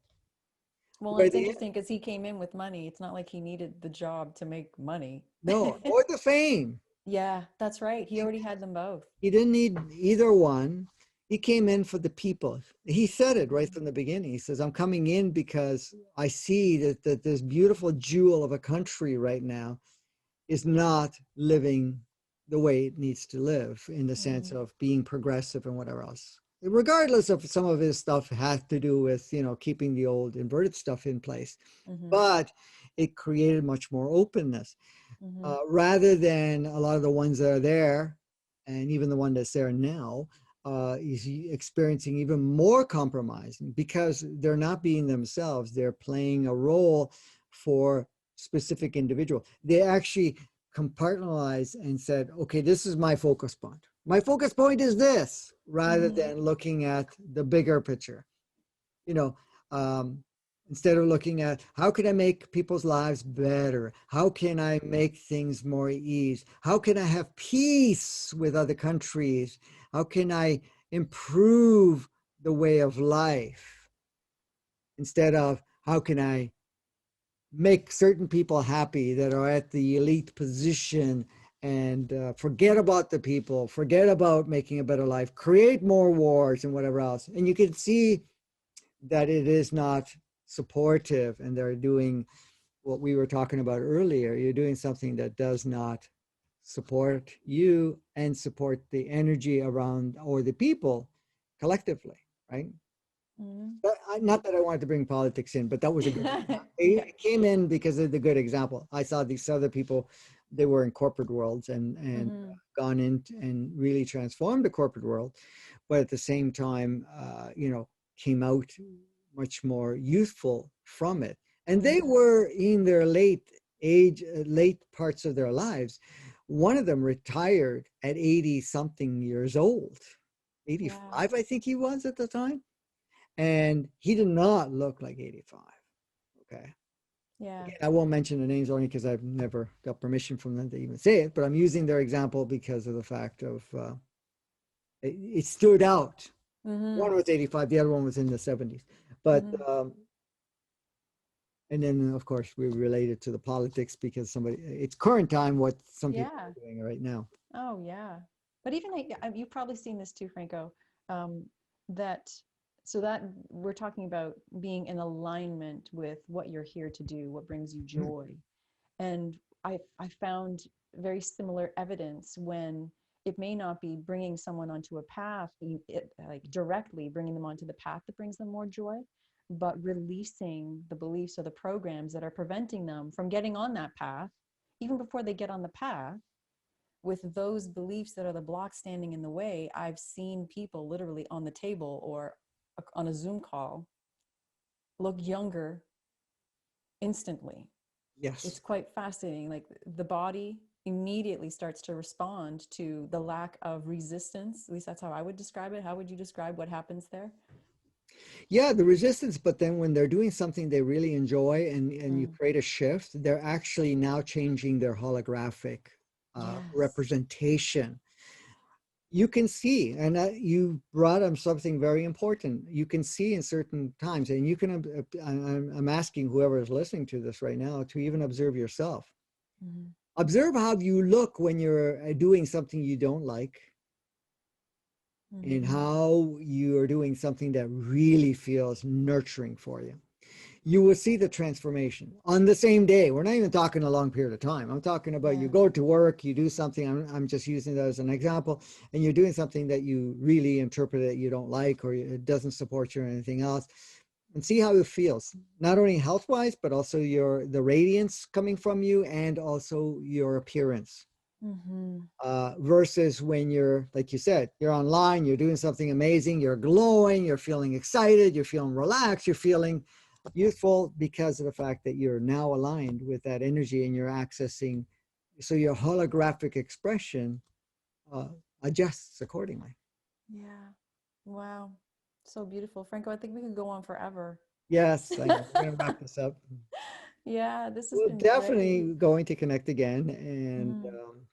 Well, Where it's the, interesting because he came in with money. It's not like he needed the job to make money. no, or the fame. Yeah, that's right. He already had them both. He didn't need either one. He came in for the people. He said it right Mhm. from the beginning. He says, I'm coming in because I see that this beautiful jewel of a country right now is not living the way it needs to live in the sense Mhm. of being progressive and whatever else. Regardless of some of his stuff has to do with, keeping the old inverted stuff in place. Mhm. But it created much more openness Mhm. rather than a lot of the ones that are there, and even the one that's there now, is experiencing even more compromise because they're not being themselves. They're playing a role for specific individual. They actually compartmentalized and said, okay, this is my focus point. My focus point is this, rather Mhm. than looking at the bigger picture you know, um, instead of looking at how can I make people's lives better? How can I make things more ease? How can I have peace with other countries? How can I improve the way of life? Instead of how can I make certain people happy that are at the elite position and forget about the people, forget about making a better life, create more wars and whatever else. And you can see that it is not supportive and they're doing what we were talking about earlier. You're doing something that does not support you and support the energy around or the people collectively, right? Mhm. Not that I wanted to bring politics in, but that was a good example. Yeah. It came in because of the good example. I saw these other people, they were in corporate worlds and Mhm. gone in and really transformed the corporate world, but at the same time, came out much more youthful from it. And they Mhm. were in their late parts of their lives. One of them retired at 80 something years old, Yeah. 85, I think he was at the time. And he did not look like 85. Okay. Yeah. Again, I won't mention the names only because I've never got permission from them to even say it, but I'm using their example because of the fact of it stood out. One Mhm. was 85, the other one was in the 70s. But Mhm. and then of course we relate it to the politics because it's current time what some people Yeah. are doing right now. Oh, yeah. But even you've probably seen this too, Franco. Um, that so that we're talking about being in alignment with what you're here to do, what brings you Mm, joy. And I found very similar evidence when it may not be bringing someone onto a path, like directly bringing them onto the path that brings them more joy, but releasing the beliefs or the programs that are preventing them from getting on that path, even before they get on the path, with those beliefs that are the blocks standing in the way. I've seen people literally on the table or on a Zoom call look younger instantly. It's Yes. quite fascinating. Like the body immediately starts to respond to the lack of resistance. At least that's how I would describe it. How would you describe what happens there? Yeah, the resistance, but then when they're doing something they really enjoy and you Mm. create a shift, they're actually now changing their holographic Yes. representation. You can see, and you brought up something very important. You can see in certain times, and you can, I'm asking whoever is listening to this right now to even observe yourself. Mm-hmm. Observe how you look when you're doing something you don't like, and Mm-hmm. how you are doing something that really feels nurturing for you. You will see the transformation on the same day. We're not even talking a long period of time. I'm talking about you Yeah. go to work, you do something. I'm just using that as an example, and you're doing something that you really interpret that you don't like, or it doesn't support you or anything else, and see how it feels, not only health wise, but also the radiance coming from you and also your appearance. Mm-hmm. Versus when you're, like you said, you're online, you're doing something amazing, you're glowing, you're feeling excited, you're feeling relaxed, you're feeling youthful because of the fact that you're now aligned with that energy and you're accessing. So your holographic expression uh, adjusts accordingly. Yeah. Wow. So beautiful. Franco, I think we could go on forever. Yes, I know. We're going to wrap this up. Yeah, this has We're been great. definitely going to connect again Mm.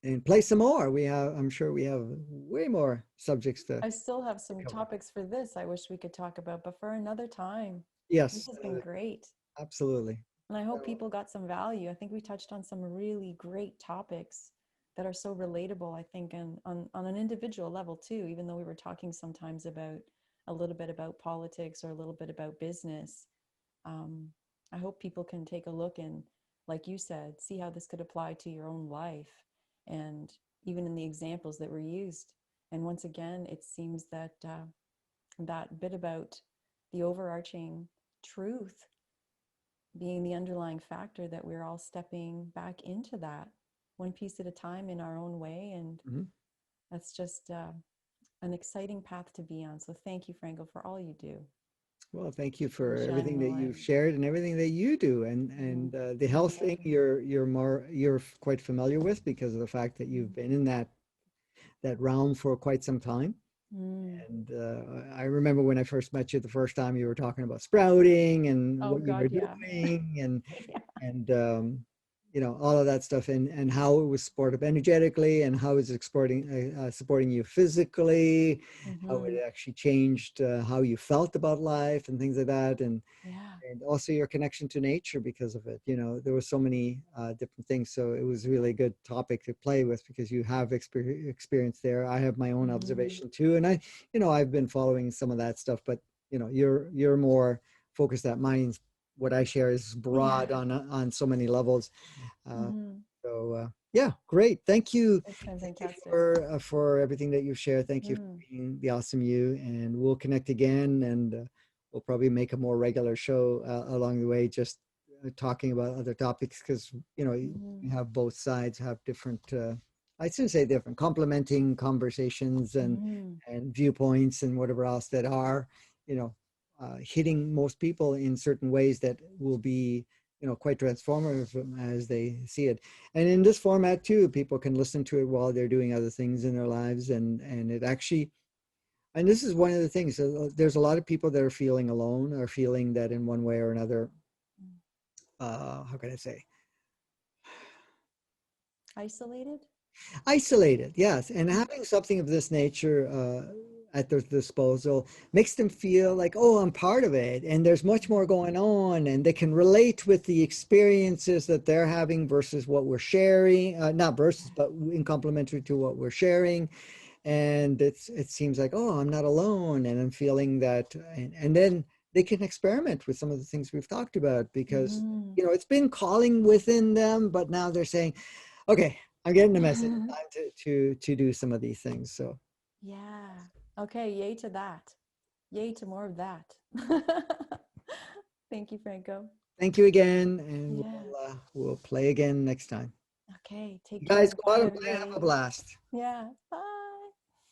and play some more. I'm sure we have way more subjects I still have to some cover. topics for this I wish we could talk about, but for another time. This Yes, has been great. absolutely. And I hope So, people got some value. I think we touched on some really great topics that are so relatable, I think, and on an individual level too, even though we were talking sometimes about a little bit about politics or a little bit about business. Um, I hope people can take a look and, like you said, see how this could apply to your own life and even in the examples that were used. And once again, it seems that that bit about the overarching truth being the underlying factor that we're all stepping back into that one piece at a time in our own way. And mhm. that's just an exciting path to be on. So thank you, Franco, for all you do Well, thank you and for shining everything the that you've light. shared and everything that you do, and Mm, the health thank thing you. you're quite familiar with because of the fact that you've been in that realm for quite some time. Mm. And I remember when I first met you the first time, you were talking about sprouting and Oh what you were God, yeah. doing, Yeah. and all of that stuff, and how it was supportive energetically, and how it's supporting you physically, how it Mm-hmm. actually changed how you felt about life and things like that, Yeah. and also your connection to nature because of it. There were so many different things, so it was really a good topic to play with because you have experience there. I have my own Mm-hmm. observation too, and I've been following some of that stuff, but you're more focused. That mine's what I share is Yeah. broad on so many levels. uh, Mm-hmm. yeah, great. Thank you. It's been Thank you fantastic. for everything that you've shared. Thank you for Mm. being the awesome you. And we'll connect again, and we'll probably make a more regular show along the way, just talking about other topics because Mm-hmm. you have both sides have different. I shouldn't say different, complementing conversations Mm-hmm. and viewpoints and whatever else that are, you know, hitting most people in certain ways that will be quite transformative as they see it. And in this format too, people can listen to it while they're doing other things in their lives, and it actually, and this is one of the things, there's a lot of people that are feeling alone or feeling that in one way or another, how can I say, Isolated? isolated, yes. And having something of this nature at their disposal makes them feel like, oh, I'm part of it. And there's much more going on. And they can relate with the experiences that they're having versus what we're sharing, not versus, but in complementary to what we're sharing. And it seems like, oh, I'm not alone. And I'm feeling that. And then they can experiment with some of the things we've talked about because, Mm-hmm. it's been calling within them, but now they're saying, okay, I'm getting the message. Time to do some of these things. So Yeah. Okay, yay to that. yay to more of that. Thank you, Franco. Thank you again, and Yeah. we'll play again next time. Okay. Take You guys care. go out Bye, and play, have a everybody. blast. Yeah. Bye.